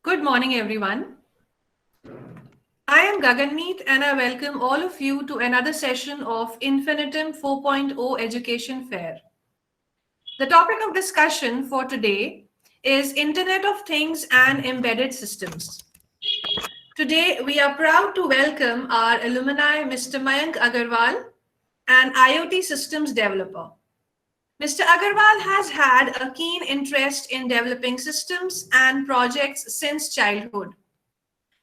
Good morning, everyone. I am Gaganmeet and I welcome all of you to another session of Infinitum 4.0 Education Fair. The topic of discussion for today is Internet of Things and Embedded Systems. Today, we are proud to welcome our alumni, Mr. Mayank Agarwal, an IoT systems developer. Mr. Agarwal has had a keen interest in developing systems and projects since childhood.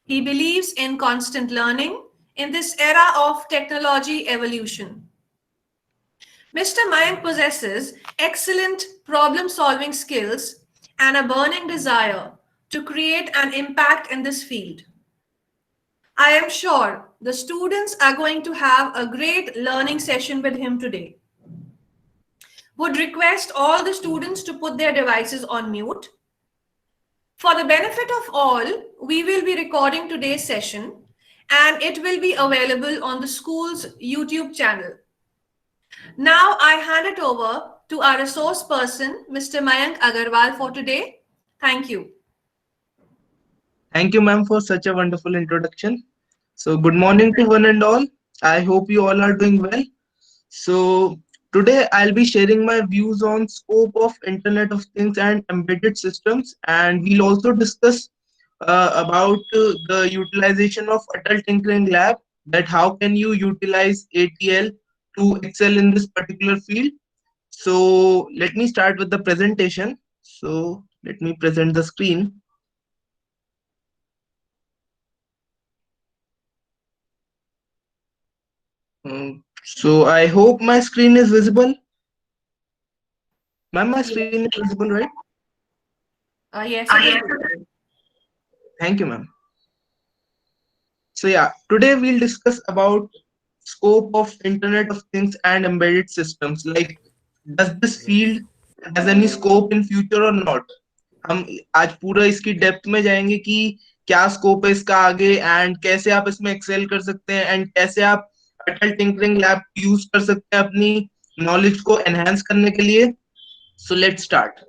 He believes in constant learning in this era of technology evolution. Mr. Mayank possesses excellent problem solving skills and a burning desire to create an impact in this field. I am sure the students are going to have a great learning session with him today. Would request all the students to put their devices on mute. For the benefit of all, we will be recording today's session and it will be available on the school's YouTube channel. Now I hand it over to our resource person, Mr. Mayank Agarwal, for today. Thank you. Thank you, ma'am, for such a wonderful introduction. So, good morning to one and all. I hope you all are doing well. So, today I'll be sharing my views on scope of Internet of Things and embedded systems, and we'll also discuss about the utilization of Atal Tinkering Lab. That how can you utilize ATL to excel in this particular field? So, let me start with the presentation. So, let me present the screen. So I hope my screen is visible. Ma'am, my Yes, screen is visible, right? yes, it is visible. Thank you, ma'am. So yeah, today we'll discuss about scope of Internet of Things and embedded systems. Like, does this field has any scope in future or not? हम आज पूरा इसकी depth में जाएंगे कि क्या scope है इसका आगे एंड कैसे आप इसमें एक्सेल कर सकते हैं एंड कैसे आप अटल टिंकरिंग लैब यूज कर सकते हैं अपनी नॉलेज को एनहांस करने के लिए. So let's start.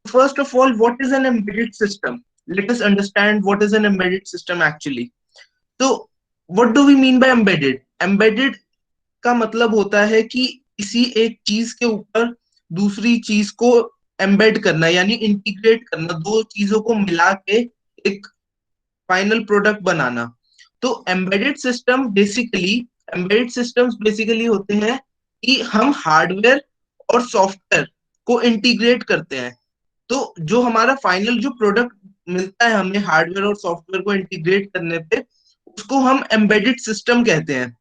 First of all, what is an embedded system? Let us understand what is an embedded system actually. So, what do we mean by embedded? Embedded का मतलब होता है कि किसी एक चीज के ऊपर दूसरी चीज को एम्बेड करना यानी इंटीग्रेट करना, दो चीजों को मिला के एक फाइनल प्रोडक्ट बनाना. तो एम्बेडेड सिस्टम्स बेसिकली होते हैं कि हम हार्डवेयर और सॉफ्टवेयर को इंटीग्रेट करते हैं. तो जो हमारा फाइनल जो प्रोडक्ट मिलता है हमें हार्डवेयर और सॉफ्टवेयर को इंटीग्रेट करने पे, उसको हम एम्बेडेड सिस्टम कहते हैं.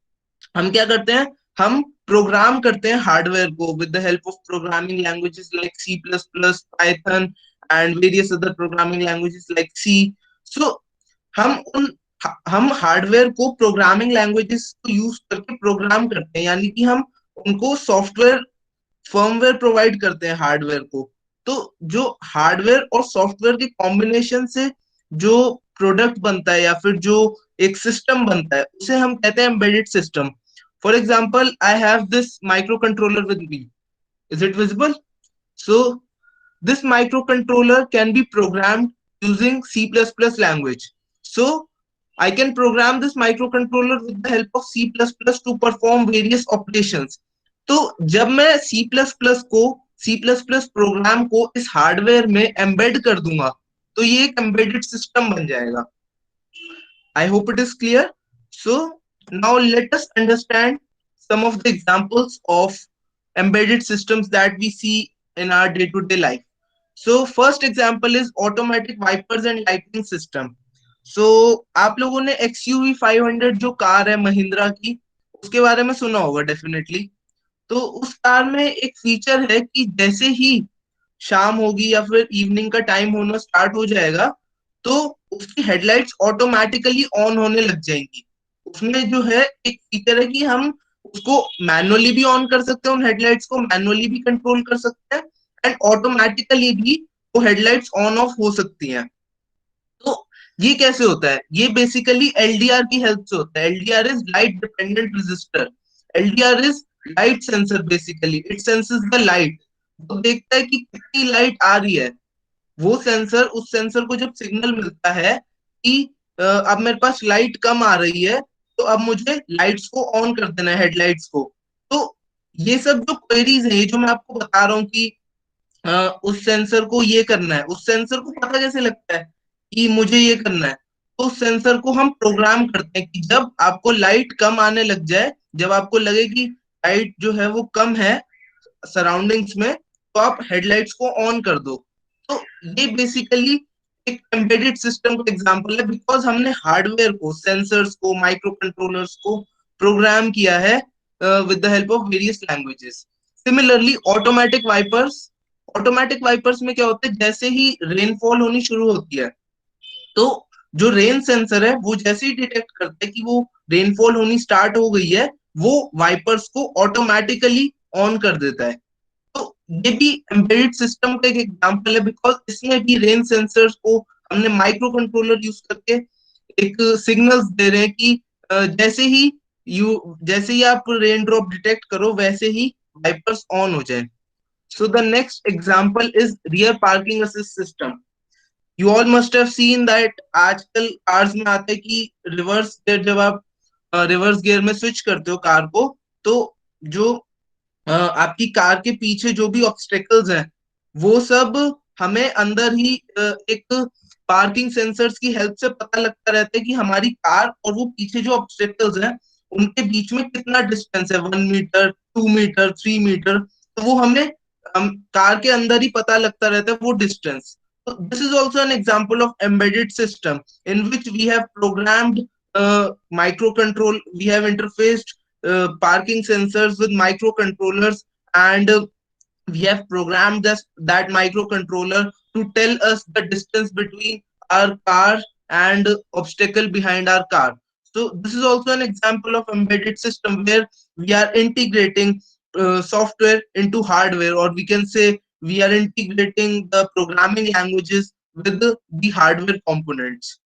हम क्या करते हैं, हम प्रोग्राम करते हैं हार्डवेयर को with the help of programming languages like C plus plus, Python and various other programming languages like C. So हम हार्डवेयर को प्रोग्रामिंग लैंग्वेजेस को यूज करके प्रोग्राम करते हैं, यानी कि हम उनको सॉफ्टवेयर फर्मवेयर प्रोवाइड करते हैं हार्डवेयर को. तो जो हार्डवेयर और सॉफ्टवेयर के कॉम्बिनेशन से जो प्रोडक्ट बनता है या फिर जो एक सिस्टम बनता है उसे हम कहते हैं embedded system. For example, I have this micro controller with me. Is it visible? So this microcontroller can be programmed using C++ language. So I can program this microcontroller with the help of C++ to perform various operations. तो जब मैं C++ programme को इस hardware में embed कर दूंगा तो ये एक एम्बेडेड सिस्टम बन जाएगा. I hope it is clear. So now let us understand some of the examples of embedded systems that we see in our day-to-day life. So first example is automatic wipers and lighting system. So आप लोगों ने XUV 500 जो car है महिंद्रा की, उसके बारे में सुना होगा डेफिनेटली. तो उस कार में एक फीचर है कि जैसे ही शाम होगी या फिर इवनिंग का टाइम होना स्टार्ट हो जाएगा तो उसकी हेडलाइट्स ऑटोमेटिकली ऑन होने लग जाएंगी. उसमें जो है एक फीचर है कि हम उसको मैनुअली भी ऑन कर सकते हैं, उन हेडलाइट्स को मैनुअली भी कंट्रोल कर सकते हैं एंड ऑटोमेटिकली भी वो हेडलाइट्स ऑन ऑफ हो सकती हैं. तो ये कैसे होता है? ये बेसिकली एलडीआर की हेल्प से होता है. LDR is light dependent resistor. LDR is light sensor. Basically it senses the light. वो देखता है कि कितनी लाइट आ रही है. वो सेंसर, उस सेंसर को जब सिग्नल मिलता है कि अब मेरे पास लाइट कम आ रही है, तो अब मुझे लाइट्स को ऑन कर देना है, हेडलाइट्स को। तो ये सब जो क्वेरीज है, ये जो मैं आपको बता रहा हूँ कि उस सेंसर को ये करना है, उस सेंसर को पता कैसे लगता है कि मुझे ये करना है? तो उस सेंसर को हम प्रोग्राम करते हैं कि जब आपको लाइट कम आने लग जाए, जब आपको लगे कि लाइट जो है वो कम है सराउंडिंग्स में, तो आप हेडलाइट्स को ऑन कर दो। तो ये बेसिकली एक एम्बेडेड सिस्टम का एग्जांपल है, बिकॉज हमने हार्डवेयर को, सेंसर्स को, माइक्रो कंट्रोलर्स को प्रोग्राम किया है with the help of various languages. Similarly automatic wipers में क्या होता है, जैसे ही रेनफॉल होनी शुरू होती है, तो जो रेन सेंसर है वो जैसे ही डिटेक्ट करता है कि वो रेनफॉल होनी स्टार्ट हो गई है, वो वाइपर्स को ऑटोमेटिकली ऑन कर देता है। तो ये भी एम्बेडेड सिस्टम का एक एग्जांपल है, बिकॉज इसमें भी रेन सेंसर्स को हमने माइक्रो कंट्रोलर यूज करके एक सिग्नल्स दे रहे हैं कि जैसे ही आप रेन ड्रॉप डिटेक्ट करो, वैसे ही वाइपर्स ऑन हो जाए। So the next example is rear parking assist system. You all must have seen that आजकल कार्स में आता है कि रिवर्स गियर, जब आप रिवर्स गियर में स्विच करते हो कार को, तो जो आपकी कार के पीछे जो भी ऑब्स्टेकल्स हैं, वो सब हमें अंदर ही एक पार्किंग सेंसर्स की हेल्प से पता लगता रहता है कि हमारी कार और वो पीछे जो ऑब्स्टेकल्स हैं, उनके बीच में कितना डिस्टेंस है, 1 मीटर, 2 मीटर, 3 मीटर। तो वो हमें कार के अंदर ही पता लगता रहता है वो distance. So this is also an example of embedded system in which we have programmed microcontrol, we have interfaced parking sensors with microcontrollers, and we have programmed that microcontroller to tell us the distance between our car and obstacle behind our car. So this is also an example of embedded system where we are integrating software into hardware, or we can say we are integrating the programming languages with the hardware components.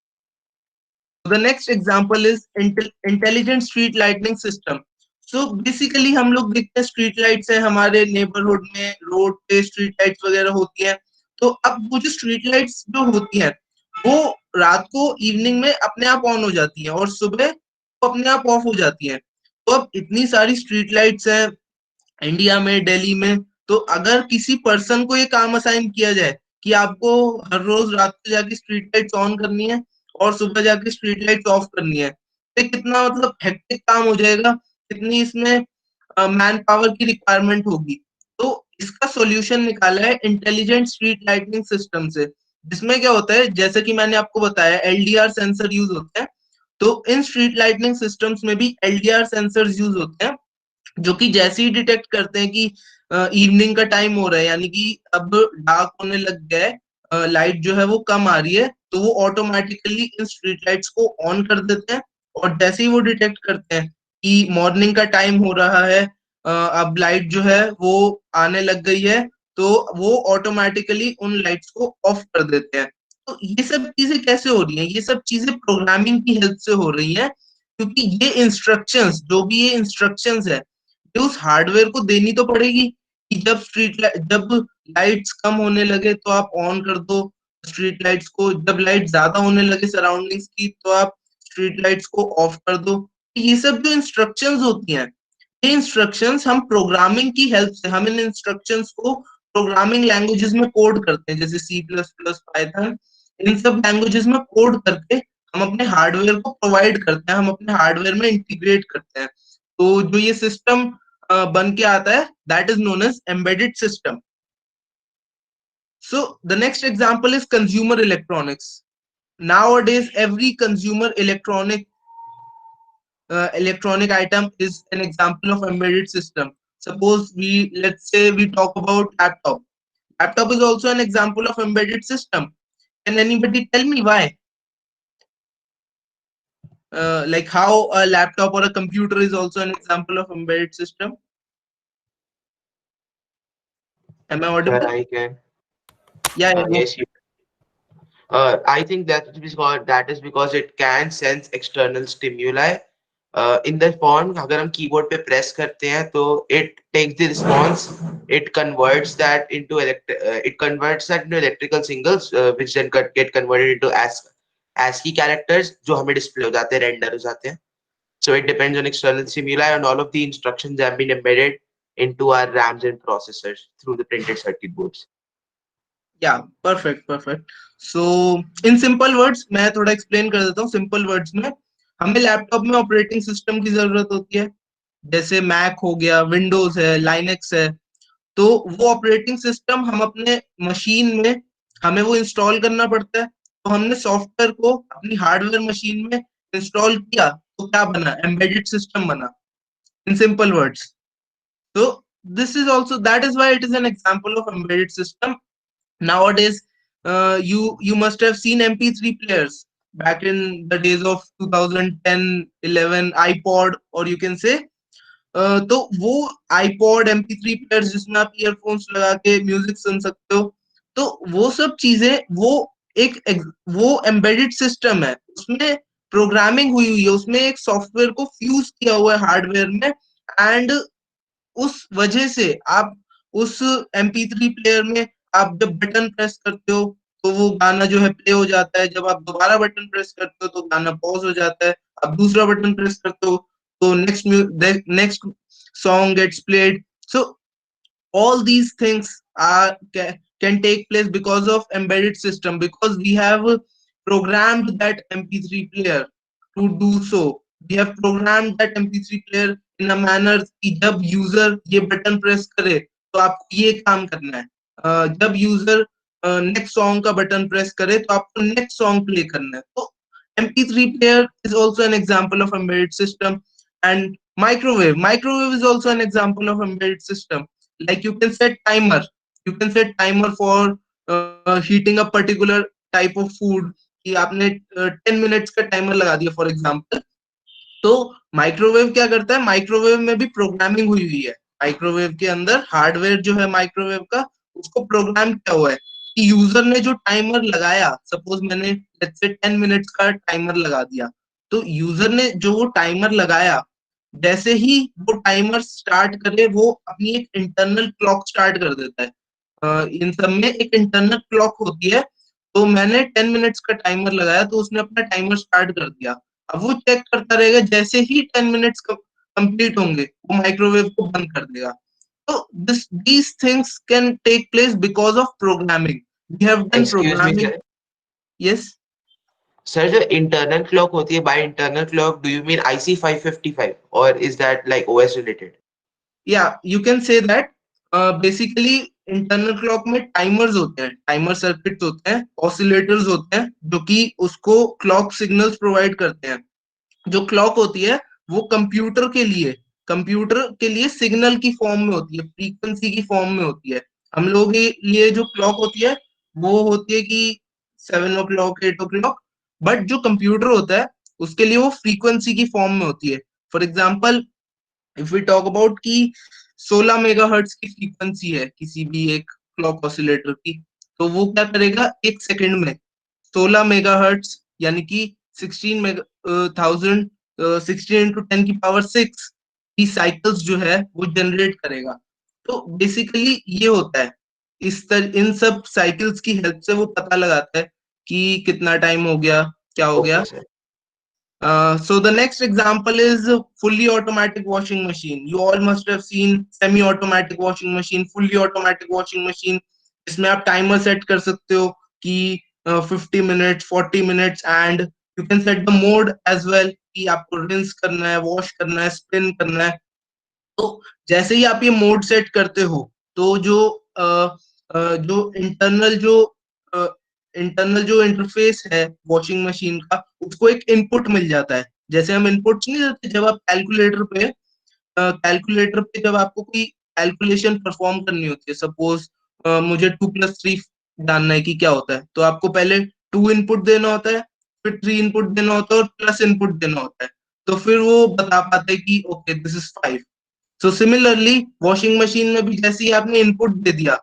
The next example is intelligent street lighting system. So basically हम लोग देखते हैं street lights है हमारे neighbourhood में, road पे street lights वगैरह होती हैं। तो अब वो जो स्ट्रीट लाइट्स जो होती हैं, वो रात को इवनिंग में अपने आप ऑन हो जाती हैं और सुबह वो अपने आप ऑफ हो जाती हैं। तो अब इतनी सारी स्ट्रीट लाइट्स हैं इंडिया में, दिल्ली में, तो अगर किसी पर्सन को ये काम असाइन किया जाए कि आपको हर रोज रात को जाके स्ट्रीट लाइट्स ऑन करनी है और सुबह जाके स्ट्रीट लाइट्स ऑफ करनी है, तो कितना मतलब हेक्टिक काम हो जाएगा, कितनी इसमें मैन पावर की रिक्वायरमेंट होगी। तो इसका सॉल्यूशन निकाला है इंटेलिजेंट स्ट्रीट लाइटिंग सिस्टम से, जिसमें क्या होता है, जैसे कि मैंने आपको बताया एलडीआर सेंसर यूज होते हैं। तो इन स्ट्रीट लाइटिंग सिस्टम्स में भी एलडीआर सेंसर यूज होते हैं, जो कि जैसे ही डिटेक्ट करते हैं कि इवनिंग का टाइम हो रहा है, यानी कि अब डार्क होने लग गया है, लाइट जो है वो कम आ रही है, तो वो ऑटोमेटिकली इन स्ट्रीट लाइट्स को ऑन कर देते हैं। और जैसे ही वो डिटेक्ट करते हैं कि मॉर्निंग का टाइम हो रहा है, अब लाइट जो है वो आने लग गई है, तो वो ऑटोमेटिकली उन लाइट्स को ऑफ कर देते हैं। तो ये सब चीजें कैसे हो रही हैं? ये सब चीजें प्रोग्रामिंग की हेल्प से हो रही है, क्योंकि ये इंस्ट्रक्शंस, जो भी ये इंस्ट्रक्शंस है, ये उस हार्डवेयर को देनी तो पड़ेगी कि जब लाइट्स कम होने लगे तो आप ऑन कर दो स्ट्रीट लाइट्स को, जब लाइट ज्यादा होने लगे सराउंडिंग्स की तो आप स्ट्रीट लाइट्स को ऑफ कर दो। ये सब जो इंस्ट्रक्शंस होती हैं, ये इंस्ट्रक्शंस हम प्रोग्रामिंग की हेल्प से, हम इन इंस्ट्रक्शंस को प्रोग्रामिंग लैंग्वेजेस में कोड करते हैं, जैसे सी प्लस प्लस, पाइथन, इन सब लैंग्वेजेस में कोड करके हम अपने हार्डवेयर को प्रोवाइड करते हैं, हम अपने हार्डवेयर में इंटीग्रेट करते हैं। तो जो ये सिस्टम बन के आता है, that is known as embedded system. So the next example is consumer electronics. Nowadays, every consumer electronic item is an example of embedded system. Suppose let's say we talk about laptop. Laptop is also an example of embedded system. Can anybody tell me why? Like how a laptop or a computer is also an example of embedded system? Am I audible? I can. Yeah, yeah. Yes, you. I think that is because it can sense external stimuli in the form अगर हम keyboard पे press करते हैं तो it takes the response, it converts that into electrical signals which then get converted into ASCII characters जो हमें display हो जाते हैं, रेंडर हो जाते हैं. So it depends on external stimuli, and all of the instructions have been embedded into our RAMs and processors through the printed circuit boards. या perfect. सो इन simple words मैं थोड़ा एक्सप्लेन कर देता हूँ. सिंपल वर्ड्स में हमें लैपटॉप में operating system की जरूरत होती है. जैसे मैक हो गया, विंडोज है, लाइनेक्स है. तो वो ऑपरेटिंग सिस्टम हम अपने मशीन में हमें वो इंस्टॉल करना पड़ता है. तो हमने सॉफ्टवेयर को अपनी हार्डवेयर मशीन में इंस्टॉल किया तो क्या बना? एम्बेडेड सिस्टम बना. In simple words. तो this is also that is why it is an example of embedded system. Nowadays, you must have seen MP3 players back in the days of 2010, 11, iPod, or you can say. तो वो iPod, MP3 players जिसमें आप earphones लगा के music सुन सकते हो, तो वो सब चीजें वो एम्बेडेड सिस्टम है. उसमें प्रोग्रामिंग हुई है, उसमें एक सॉफ्टवेयर को फ्यूज किया हुआ है हार्डवेयर में. एंड उस वजह से आप उस MP3 प्लेयर में आप जब बटन प्रेस करते हो तो वो गाना जो है प्ले हो जाता है. जब आप दोबारा बटन प्रेस करते हो तो गाना पॉज हो जाता है. आप दूसरा बटन प्रेस करते हो तो next song gets played. So all these things can take place because of embedded system, because we have programmed that MP3 player to do so. We have programmed that MP3 player in a manner कि जब user ये button press करे तो आपको ये काम करना है. जब यूजर नेक्स्ट सॉन्ग का बटन प्रेस करे तो आपको नेक्स्ट सॉन्ग प्ले करना है. तो MP3 player is also an example of embedded system. And microwave is also an example of embedded system. Like you can set timer for heating a particular type of food. कि आपने 10 minutes का timer लगा दिया for example. तो microwave क्या करता है? Microwave में भी प्रोग्रामिंग हुई हुई है. माइक्रोवेव के अंदर हार्डवेयर जो है माइक्रोवेव का, उसको प्रोग्राम किया हुआ है कि यूजर ने जो टाइमर लगाया, सपोज मैंने लेट्स से 10 मिनट्स का टाइमर लगा दिया, तो यूजर ने जो वो टाइमर लगाया, जैसे ही वो टाइमर स्टार्ट करे वो अपनी एक इंटरनल क्लॉक स्टार्ट कर देता है. इन सब में एक इंटरनल क्लॉक होती है. तो मैंने 10 मिनट्स का टाइमर लगाया तो उसने अपना टाइमर स्टार्ट कर दिया. अब वो चेक करता रहेगा, जैसे ही 10 मिनट्स कंप्लीट होंगे वो माइक्रोवेव को बंद कर देगा. तो these things can take place because of programming. We have done Excuse me, programming. sir. Yes. Sir, जो internal clock होती है, by internal clock, do you mean IC 555 or is that like OS related? Yeah, you can say that. Basically internal clock में timers होते हैं, timer circuits होते हैं, oscillators होते हैं जो कि उसको क्लॉक सिग्नल्स प्रोवाइड करते हैं. जो क्लॉक होती है वो कंप्यूटर के लिए सिग्नल की फॉर्म में होती है, फ्रीक्वेंसी की फॉर्म में होती है. हम लोग के लिए जो क्लॉक होती है वो होती है कि 7 o'clock 8 o'clock. बट जो कंप्यूटर होता है उसके लिए वो फ्रीक्वेंसी की फॉर्म में होती है. For example if we talk about की 16 मेगाहर्ट्ज की फ्रीक्वेंसी है किसी भी एक क्लॉक ऑसिलेटर की, तो वो क्या करेगा, एक सेकंड में 16 मेगाहर्ट्ज यानी कि 16 इंटू 10 की पावर 6 की साइकिल्स जो है वो जनरेट करेगा. तो बेसिकली ये होता है, इन सब साइकिल्स की हेल्प से वो पता लगाता है कि कितना टाइम हो गया, क्या हो गया. Okay, sir. So the next example is a fully automatic washing machine. You all must have seen semi-automatic washing machine, fully automatic washing machine. इसमें आप टाइमर सेट कर सकते हो कि 50 minutes 40 minutes, and you can set the mode as well कि आपको rinse करना है, वॉश करना है, स्पिन करना है. तो जैसे ही आप ये मोड सेट करते हो तो जो इंटरनल जो इंटरफेस है वॉशिंग मशीन का, उसको एक इनपुट मिल जाता है. जैसे हम इनपुट्स नहीं देते जब आप कैलकुलेटर पे जब आपको कोई कैलकुलेशन परफॉर्म करनी होती है, सपोज मुझे 2+3 जानना है कि क्या होता है, तो आपको पहले 2 इनपुट देना होता है, फिर 3 इनपुट देना होता है और प्लस इनपुट देना होता है. तो फिर वो बता पाता है कि okay this is 5. So similarly washing machine में भी जैसे ही आपने इनपुट दे दिया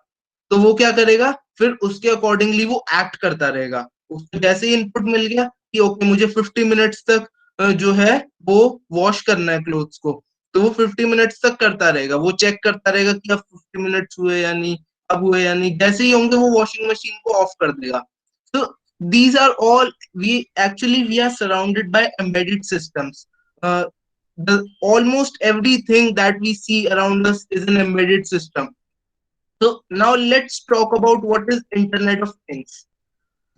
तो वो क्या करेगा, फिर उसके अकॉर्डिंगली वो एक्ट करता रहेगा. उसको जैसे ही इनपुट मिल गया कि ओके मुझे 50 मिनट्स तक जो है वो वॉश करना है क्लोथ्स को, तो वो 50 मिनट्स तक करता रहेगा, वो चेक करता रहेगा कि अब 50 मिनट्स हुए या नहीं, अब हुए या नहीं, जैसे ही होंगे वो वॉशिंग मशीन को ऑफ कर देगा। तो these are all, we are surrounded by embedded systems. The almost everything that we see around us is an embedded system. So now let's talk about what is Internet of Things.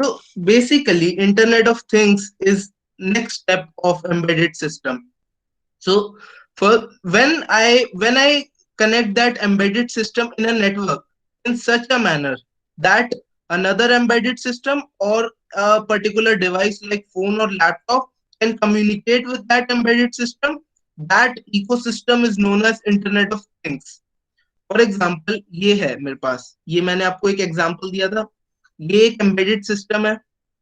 So basically, Internet of Things is next step of embedded system. So for when I connect that embedded system in a network in such a manner that another embedded system or a particular device like phone or laptop can communicate with that embedded system, that ecosystem is known as Internet of Things. For example ये है मेरे पास, ये मैंने आपको एक example दिया था, ये एक एम्बेडेड सिस्टम है,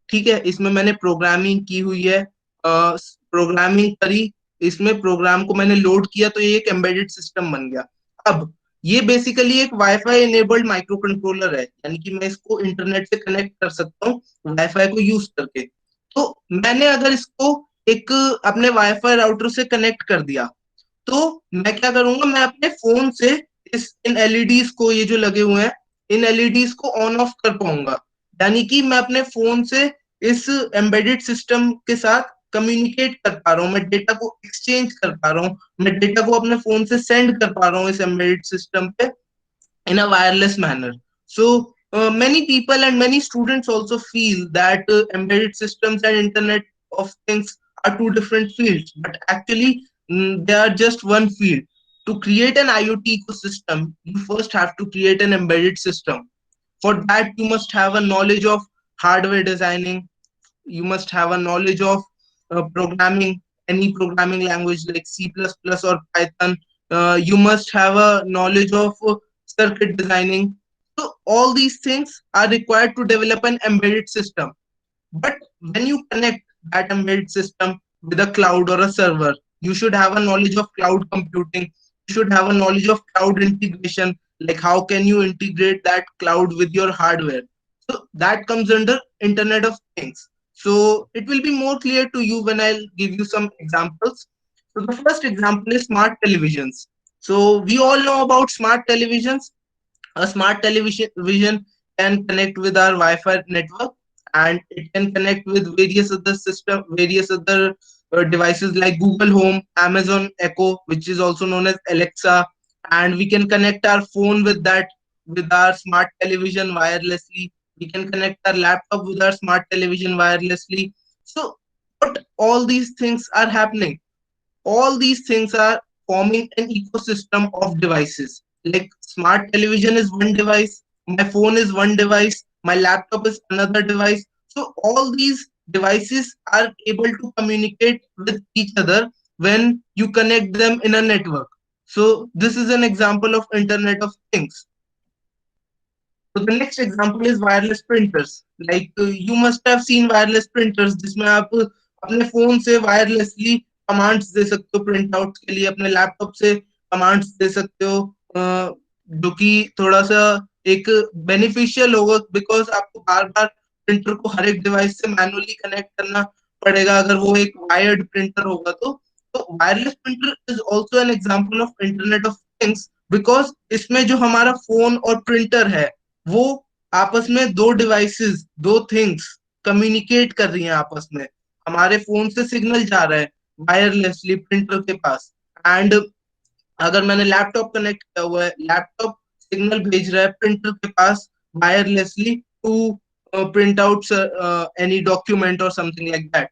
ठीक है, इसमें मैंने प्रोग्रामिंग की हुई है, प्रोग्रामिंग करी, इसमें प्रोग्राम को मैंने लोड किया तो ये एक एम्बेडेड सिस्टम बन गया। अब ये बेसिकली एक वाईफाई एनेबल्ड माइक्रो कंट्रोलर है, यानी कि मैं इसको इंटरनेट से कनेक्ट कर सकता हूँ वाईफाई को यूज करके। तो मैंने अगर इसको एक अपने वाईफाई राउटर से कनेक्ट कर दिया, तो मैं क्या करूंगा, मैं अपने फोन से इन एलईडीज को, ये जो लगे हुए हैं, इन एलईडीज को ऑन ऑफ कर पाऊंगा, यानी कि मैं अपने फोन से इस एम्बेडेड सिस्टम के साथ कम्युनिकेट कर पा रहा हूँ, मैं डेटा को एक्सचेंज कर पा रहा हूँ, मैं डेटा को अपने फोन से सेंड कर पा रहा हूँ इस एम्बेडेड सिस्टम पे in a wireless manner. So many people and many students also feel that embedded systems and Internet of Things are two different fields, but actually they are just one field. To create an IoT ecosystem, you first have to create an embedded system. For that, you must have a knowledge of hardware designing. You must have a knowledge of programming, any programming language like C++ or Python. You must have a knowledge of circuit designing. So all these things are required to develop an embedded system. But when you connect that embedded system with a cloud or a server, you should have a knowledge of cloud computing. You should have a knowledge of cloud integration, like how can you integrate that cloud with your hardware. So that comes under Internet of Things. So it will be more clear to you when I'll give you some examples. So the first example is smart televisions. So we all know about smart televisions. A smart television vision can connect with our Wi-Fi network, and it can connect with various other devices like Google Home, Amazon Echo, which is also known as Alexa, and we can connect our phone with that, with our smart television wirelessly. We can connect our laptop with our smart television wirelessly. So, what all these things are happening? All these things are forming an ecosystem of devices. Like smart television is one device, my phone is one device, my laptop is another device. So all these devices are able to communicate with each other when you connect them in a network. So this is an example of Internet of Things. So the next example is wireless printers. Like you must have seen wireless printers, जिसमें आप अपने phone से wirelessly commands दे सकते हो print out के लिए, अपने laptop से कमांड्स दे सकते हो, जो कि थोड़ा सा एक बेनिफिशियल होगा, बिकॉज आपको बार बार प्रिंटर को हर एक डिवाइस से मैनुअली कनेक्ट करना पड़ेगा अगर वो एक वायर्ड प्रिंटर होगा तो wireless printer is also an example of internet of things, because इसमें जो हमारा फोन और प्रिंटर है वो आपस में दो डिवाइसेस, दो थिंग्स कम्युनिकेट कर रही हैं आपस में। हमारे फोन से सिग्नल जा रहा है वायरलेसली प्रिंटर के पास, एंड अगर मैंने लैपटॉप कनेक्ट किया हुआ है, लैपटॉप सिग्नल भेज रहा है प्रिंटर के पास wirelessly to print out any document और समथिंग लाइक दैट।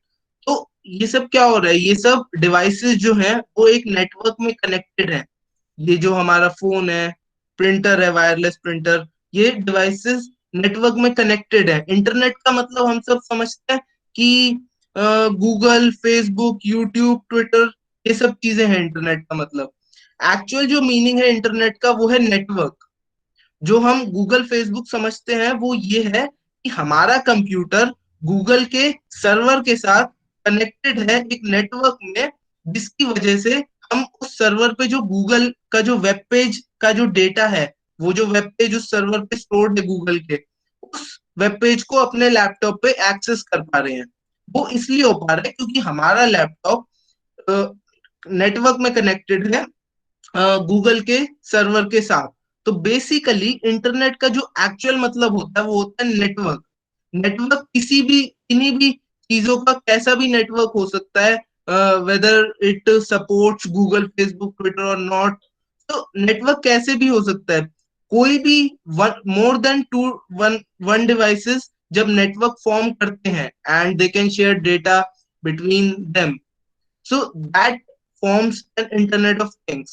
तो ये सब क्या हो रहा है, ये सब डिवाइसेस जो हैं वो एक नेटवर्क में कनेक्टेड हैं। ये जो हमारा फोन है, प्रिंटर है, वायरलेस प्रिंटर, ये डिवाइसेस नेटवर्क में कनेक्टेड है। इंटरनेट का मतलब हम सब समझते हैं कि गूगल, फेसबुक, यूट्यूब, ट्विटर, ये सब चीजें हैं इंटरनेट का मतलब। एक्चुअल जो मीनिंग है इंटरनेट का वो है नेटवर्क। जो हम गूगल, फेसबुक समझते हैं वो ये है कि हमारा कंप्यूटर गूगल के सर्वर के साथ कनेक्टेड है एक नेटवर्क में, जिसकी वजह से हम उस सर्वर पे जो गूगल का जो वेब पेज का जो डेटा है, वो जो वेब पेज उस सर्वर पे स्टोर्ड है गूगल के, उस वेब पेज को अपने लैपटॉप पे एक्सेस कर पा रहे हैं। वो इसलिए हो पा रहा है क्योंकि हमारा लैपटॉप नेटवर्क में कनेक्टेड है गूगल के सर्वर के साथ। तो बेसिकली इंटरनेट का जो एक्चुअल मतलब होता है वो होता है नेटवर्क। नेटवर्क किसी भी किन्हीं भी चीजों का कैसा भी नेटवर्क हो सकता है, whether it supports Google, Facebook, Twitter और नॉट। तो नेटवर्क कैसे भी हो सकता है, कोई भी more than two one one devices जब नेटवर्क फॉर्म करते हैं and they can share data between them, so that forms an Internet of Things.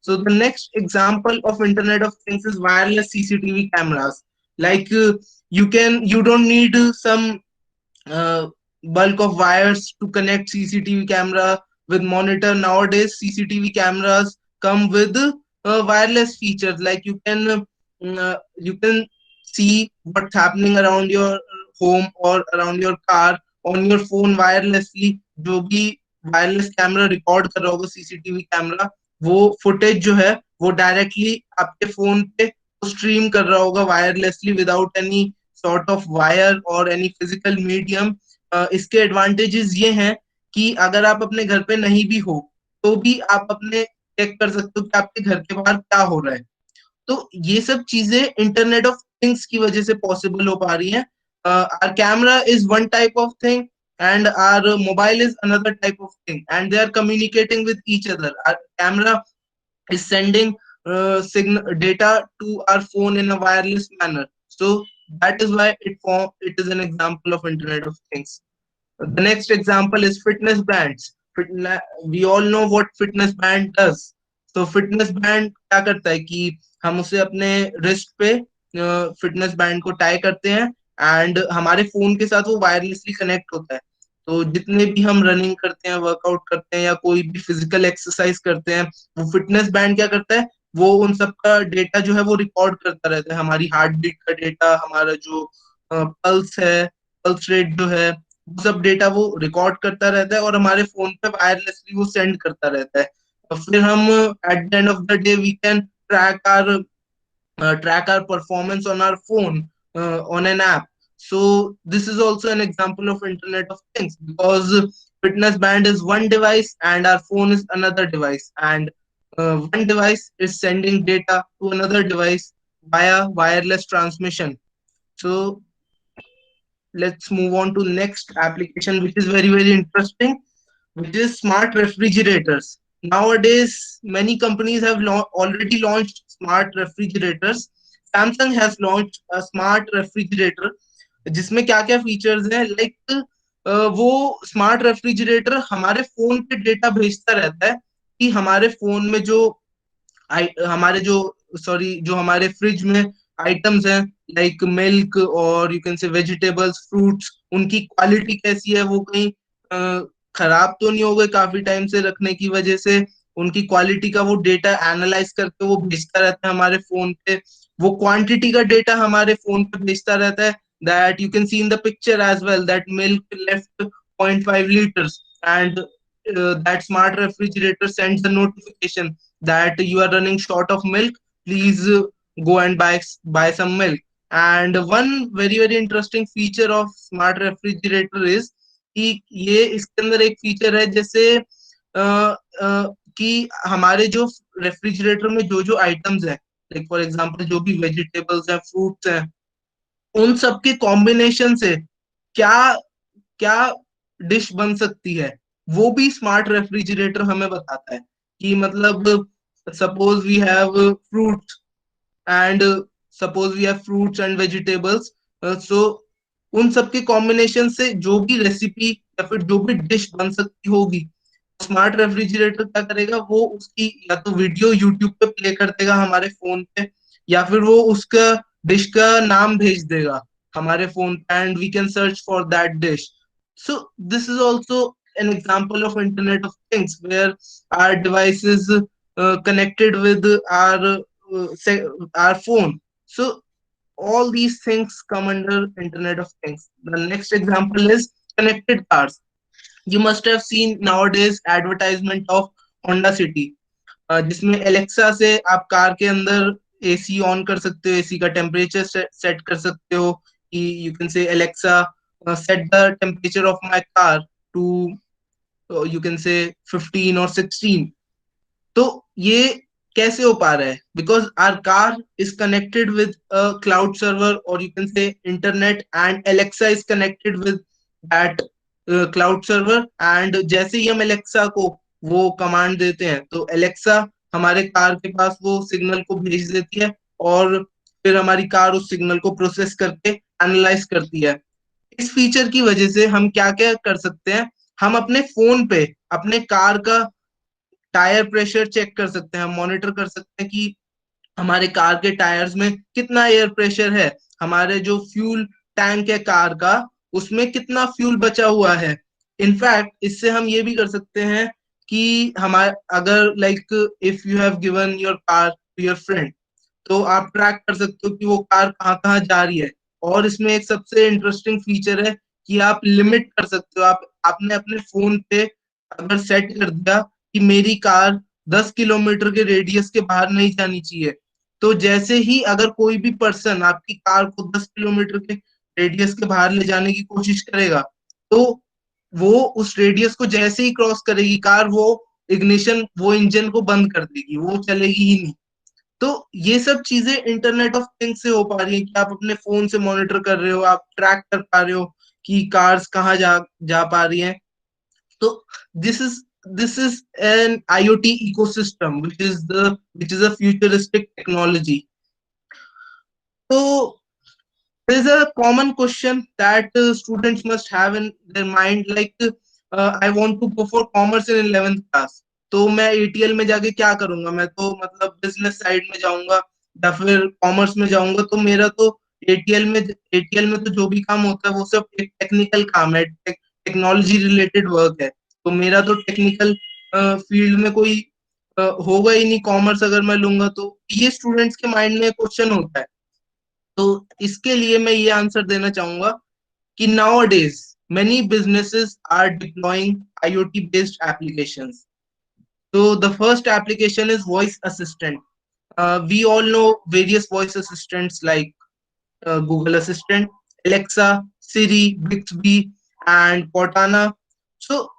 So the next example of Internet of Things is wireless CCTV cameras. Like you don't need some uh, bulk of wires to connect CCTV camera with monitor. Nowadays, CCTV cameras come with wireless features. Like you can see what's happening around your home or around your car on your phone wirelessly. जो भी wireless camera record कर रहा होगा CCTV camera, वो footage जो है वो directly आपके फोन पे स्ट्रीम कर रहा होगा wirelessly without any sort of wire और एनी फिजिकल मीडियम। इसके एडवांटेजेस ये हैं कि अगर आप अपने घर पे नहीं भी हो तो भी आप अपने चेक कर सकते हो कि आपके घर के बाहर क्या हो रहा है। तो ये सब चीजें इंटरनेट ऑफ थिंग्स की वजह से पॉसिबल हो पा रही हैं। Our camera is one type of thing and our mobile is another type of thing, and they are communicating with each other. Our camera is sending data to our phone in a wireless manner, so that is why it is an example of internet of things. The next example is fitness bands. We all know what fitness band does. So fitness band क्या करता है कि हम उसे अपने wrist पे fitness band को tie करते हैं एंड हमारे फोन के साथ वो वायरलेसली कनेक्ट होता है। तो जितने भी हम रनिंग करते हैं, वर्कआउट करते हैं या कोई भी फिजिकल एक्सरसाइज करते हैं, वो फिटनेस बैंड क्या करता है, वो उन सब का डेटा जो है वो रिकॉर्ड करता रहता है। हमारी हार्ट बीट का डेटा, हमारा जो पल्स है, पल्स रेट जो है, वो सब डेटा वो रिकॉर्ड करता रहता है और हमारे फोन पे वायरलेसली वो सेंड करता रहता है। और फिर हम at the end of the day we can track our performance on our phone on an app. So this is also an example of internet of things because fitness band is one device and our phone is another device, and one device is sending data to another device via wireless transmission. So let's move on to next application, which is very interesting, which is smart refrigerators. Nowadays, many companies have already launched smart refrigerators. Samsung has launched a smart refrigerator जिसमें क्या क्या features हैं, like वो smart refrigerator हमारे phone पे data भेजता रहता है कि हमारे फोन में जो हमारे जो जो हमारे फ्रिज में आइटम्स हैं, लाइक मिल्क और यू कैन से वेजिटेबल्स, फ्रूट्स, उनकी क्वालिटी कैसी है, वो कहीं खराब तो नहीं हो गए काफी टाइम से रखने की वजह से। उनकी क्वालिटी का वो डेटा एनालाइज करके वो भेजता रहता है हमारे फोन पे। वो क्वांटिटी का डेटा हमारे फोन पे भेजता रहता है, that you can see in the picture as well, that milk left 0.5 liters, and that smart refrigerator sends a notification that you are running short of milk, please go and buy some milk. And one very interesting feature of smart refrigerator is कि ये इसके अंदर एक feature है जैसे कि हमारे जो रेफ्रिजरेटर में जो आइटम्स हैं, लाइक फॉर एग्जांपल जो भी वेजिटेबल्स हैं, फ्रूट्स हैं, उन सब के कॉम्बिनेशन से क्या क्या डिश बन सकती है, वो भी स्मार्ट रेफ्रिजरेटर हमें बताता है। कि मतलब suppose we have fruits and fruits and vegetables, so उन सब के कॉम्बिनेशन से जो भी रेसिपी या फिर जो भी डिश बन सकती होगी, स्मार्ट रेफ्रिजरेटर क्या करेगा, वो उसकी या तो वीडियो यूट्यूब पे प्ले कर देगा हमारे फोन पे, या फिर वो उसका डिश का नाम भेज देगा हमारे फोन पे and we can search for that dish. So this is also an example of Internet of Things where our device is connected with our phone. So all these things come under Internet of Things. The next example is connected cars. You must have seen nowadays advertisement of Honda City, जिसमें Alexa से आप car के अंदर AC on कर सकते हो, AC का temperature set कर सकते हो कि यू कैन से Alexa set the temperature of my car to you can say 15 or 16. तो ये कैसे हो पा रहा है? Because our car is connected with cloud server और you can say internet, and Alexa is connected with that cloud server. And जैसे ही हम एलेक्सा को वो कमांड देते हैं तो एलेक्सा हमारे कार के पास वो सिग्नल को भेज देती है, और फिर हमारी कार उस सिग्नल को प्रोसेस करके एनालाइज करती है। इस फीचर की वजह से हम क्या क्या कर सकते हैं, हम अपने फोन पे अपने कार का टायर प्रेशर चेक कर सकते हैं, हम मॉनिटर कर सकते हैं कि हमारे कार के टायर्स में कितना एयर प्रेशर है, हमारे जो फ्यूल टैंक है कार का उसमें कितना फ्यूल बचा हुआ है। इनफैक्ट इससे हम ये भी कर सकते हैं कि हमारे अगर like if you have given your car to your friend, तो आप ट्रैक कर सकते हो कि वो कार कहाँ कहाँ जा रही है। और इसमें एक सबसे इंटरेस्टिंग फीचर है कि आप लिमिट कर सकते हो, आप आपने अपने फोन पे अगर सेट कर दिया कि मेरी कार 10 किलोमीटर के रेडियस के बाहर नहीं जानी चाहिए, तो जैसे ही अगर कोई भी पर्सन आपकी कार को 10 किलोमीटर के रेडियस के बाहर ले जाने की कोशिश करेगा, तो वो उस रेडियस को जैसे ही क्रॉस करेगी कार, वो इग्निशन, वो इंजन को बंद कर देगी, वो चलेगी ही नहीं। तो ये सब चीजें इंटरनेट ऑफ थिंग्स से हो पा रही है कि आप अपने फोन से मॉनिटर कर रहे हो, आप ट्रैक कर पा रहे हो कि कार्स कहाँ जा जा पा रही हैं। तो this is this is an IoT ecosystem which is a futuristic technology. So there is a common question that students must have in their mind, like I want to go for commerce in 11th class, तो मैं ATL में जाके क्या करूंगा? मैं तो मतलब business side में जाऊंगा या फिर कॉमर्स में जाऊंगा। तो मेरा तो एटीएल में तो जो भी काम होता है वो सब एक टेक्निकल काम है, टेक्नोलॉजी रिलेटेड वर्क है। तो मेरा तो टेक्निकल फील्ड में कोई होगा ही नहीं कॉमर्स अगर मैं लूंगा। तो ये स्टूडेंट्स के माइंड में क्वेश्चन होता है। तो इसके लिए मैं ये आंसर देना चाहूंगा कि nowadays many businesses are deploying IoT based applications. So the first application is voice assistant. We all know various voice assistants like Google Assistant, Alexa, Siri, Bixby, and Cortana. So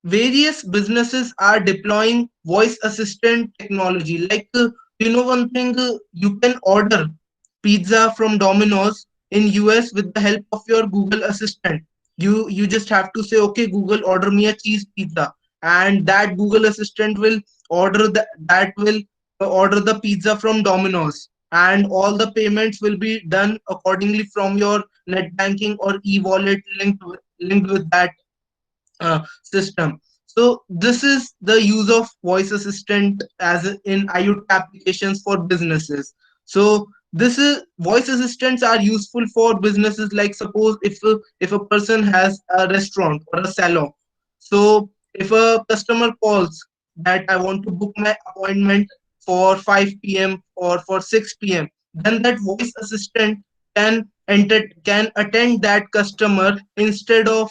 various businesses are deploying voice assistant technology. Like one thing, you can order pizza from Domino's in US with the help of your Google Assistant. You just have to say, okay Google, order me a cheese pizza, and that Google Assistant will order the pizza from Domino's, and all the payments will be done accordingly from your net banking or e-wallet linked with that system. So this is the use of voice assistant in IoT applications for businesses. So this is voice assistants are useful for businesses, like suppose if a person has a restaurant or a salon. So if a customer calls that I want to book my appointment for 5 p.m. or for 6 p.m., then that voice assistant can attend that customer instead of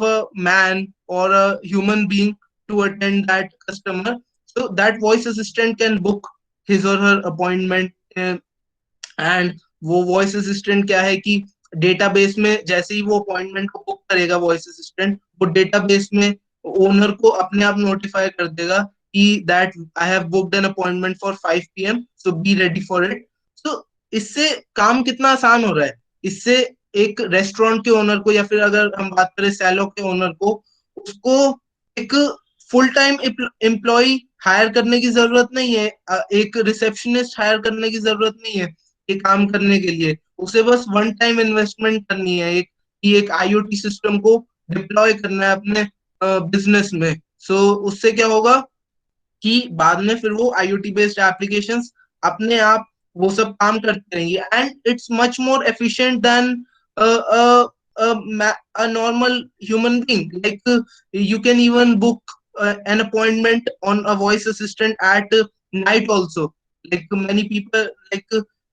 a man or a human being to attend that customer. So that voice assistant can book his or her appointment. And वो voice assistant क्या है कि database में जैसे ही वो appointment को book करेगा voice assistant, वो डेटाबेस में ओनर को अपने आप नोटिफाई कर देगा कि that I have booked an appointment for 5 PM, so be ready for it. So इससे काम कितना आसान हो रहा है। इससे एक रेस्टोरेंट के ओनर को, या फिर अगर हम बात करें सैलो के ओनर को, उसको एक फुल टाइम एम्प्लॉय हायर करने की जरूरत नहीं है, एक रिसेप्शनिस्ट हायर करने की जरूरत नहीं है ये काम करने के लिए। उसे बस वन टाइम इन्वेस्टमेंट करनी है, एक IoT सिस्टम को डिप्लॉय करना है अपने बिजनेस में। सो उससे क्या होगा कि बाद में फिर वो IoT बेस्ड एप्लीकेशंस अपने आप वो सब काम करते रहेंगे, and it's much more efficient then a normal human being. Like you can even book an appointment on a voice assistant at night also. Like many people, like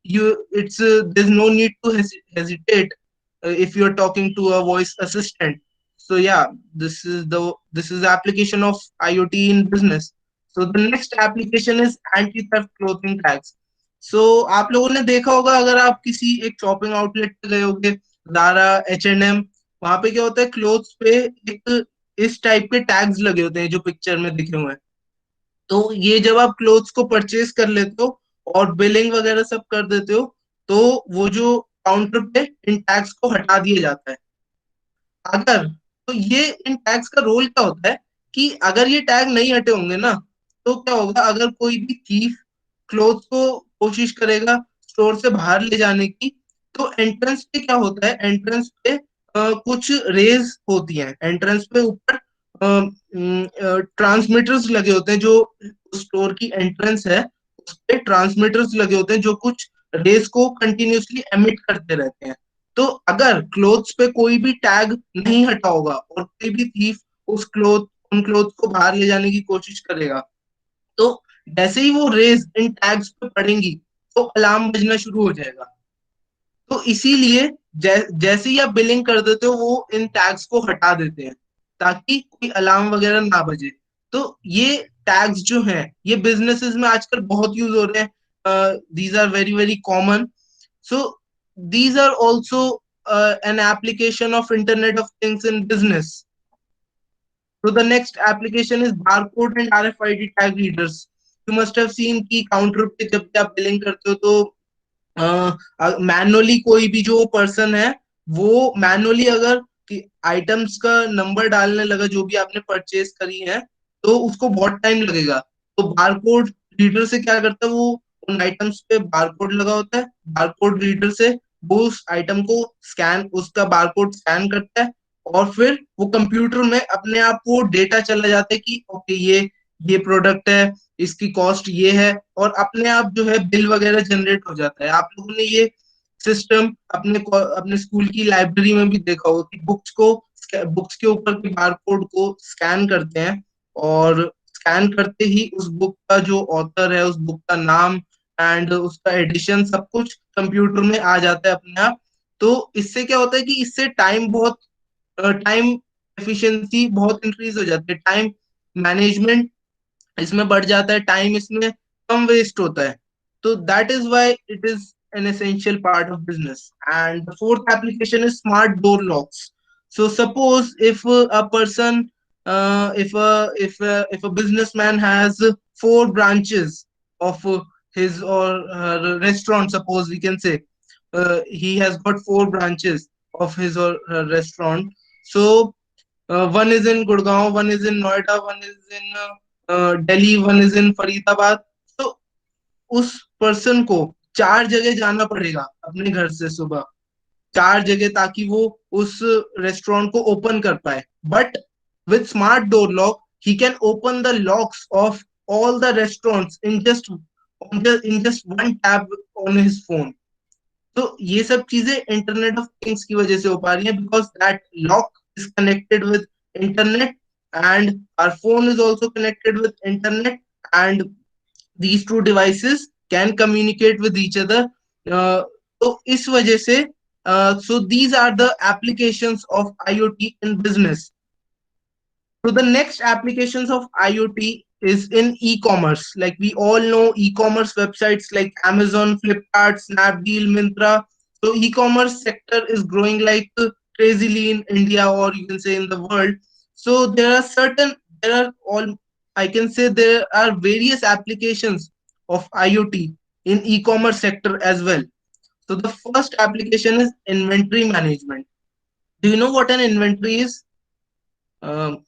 it's there's no need to hesitate if you're talking to a voice assistant. So yeah, this is the application of IoT in business. So the next application is anti-theft clothing tags. So आप लोगों ने देखा होगा, अगर आप किसी एक shopping outlet पे गए होगे Zara, H&M, वहां पे क्या होता है, क्लोथ्स पे एक इस टाइप के टैग्स लगे होते हैं जो पिक्चर में दिखे हुए हैं। तो ये जब आप क्लोथ्स को परचेज कर लेते हो और बिलिंग वगैरह सब कर देते हो, तो वो जो काउंटर पे इन टैग्स को हटा दिया जाता है। अगर तो ये इन टैग्स का रोल क्या होता है कि अगर ये टैग नहीं हटे होंगे ना, तो क्या होगा, अगर कोई भी थीफ क्लोथ को कोशिश करेगा स्टोर से बाहर ले जाने की, तो एंट्रेंस पे क्या होता है, एंट्रेंस पे कुछ रेज होती हैं, एंट्रेंस पे ऊपर ट्रांसमीटर्स लगे होते हैं, जो स्टोर की एंट्रेंस है उस पे ट्रांसमीटर्स लगे होते हैं जो कुछ रेज को कंटिन्यूअसली एमिट करते रहते हैं। तो अगर क्लोथ्स पे कोई भी टैग नहीं हटा होगा और कोई भी थीफ उन क्लोथ को बाहर ले जाने की कोशिश करेगा, तो जैसे ही वो रेज इन टैग्स पे पड़ेंगी तो अलार्म बजना शुरू हो जाएगा। तो इसीलिए जैसे ही आप बिलिंग कर देते हो, वो इन टैग्स को हटा देते हैं ताकि कोई अलार्म वगैरह ना बजे। तो ये टैग्स जो हैं ये बिजनेसेस में आजकल बहुत यूज हो रहे हैं, these are very very common. So these are also an application of Internet of Things in business. So the next application is barcode and RFID tag readers. You must have seen कि counter पे जब भी आप billing करते हो तो manually कोई भी जो पर्सन है वो मैनुअली अगर आइटम्स का नंबर डालने लगा जो भी आपने परचेज करी है, तो उसको बहुत टाइम लगेगा। तो बारकोड रीडर से क्या करता है, वो उन आइटम्स पे बारकोड लगा होता है, बारकोड रीडर से वो उस आइटम को स्कैन, उसका बारकोड स्कैन करता है, और फिर वो कंप्यूटर में अपने आप वो डेटा चला जाता है कि ओके ये प्रोडक्ट है, इसकी कॉस्ट ये है, और अपने आप जो है बिल वगैरह जनरेट हो जाता है। आप लोगों ने ये सिस्टम अपने स्कूल की लाइब्रेरी में भी देखा होगा कि बुक्स के ऊपर के बारकोड को स्कैन करते हैं, और स्कैन करते ही उस बुक का जो ऑथर है, उस बुक का नाम एंड उसका एडिशन सब कुछ कंप्यूटर में आ जाता है अपने आप। तो इससे क्या होता है कि इससे टाइम एफिशिएंसी बहुत इंक्रीज हो जाती है, टाइम मैनेजमेंट इसमें बढ़ जाता है, टाइम इसमें कम वेस्ट होता है। तो that is why it is an essential part of business. And the fourth application is smart door locks. So suppose if a person if a businessman has 4 branches of his or her restaurant, suppose we can say he has got 4 branches of his or her restaurant. So one is in Gurgaon, one is in Noida, one is in Delhi, one is in Faridabad. तो उस person को 4 जगह जाना पड़ेगा अपने घर से सुबह, 4 जगह, ताकि वो उस रेस्टोरेंट को ओपन कर पाए। But with smart door lock he can open the locks of all the restaurants in just one tab on his phone. तो ये सब चीजें इंटरनेट ऑफ थिंग्स की वजह से हो पा रही है, because that lock is connected with internet and our phone is also connected with internet, and these two devices can communicate with each other. तो इस वजह से so these are the applications of IoT in business. So the next applications of IoT is in e-commerce. Like we all know e-commerce websites like Amazon, Flipkart, Snapdeal, Myntra. So e-commerce sector is growing like crazily in India, or you can say in the world. So there are all, I can say there are various applications of IoT in e-commerce sector as well. So the first application is inventory management. Do you know what an inventory is? Um,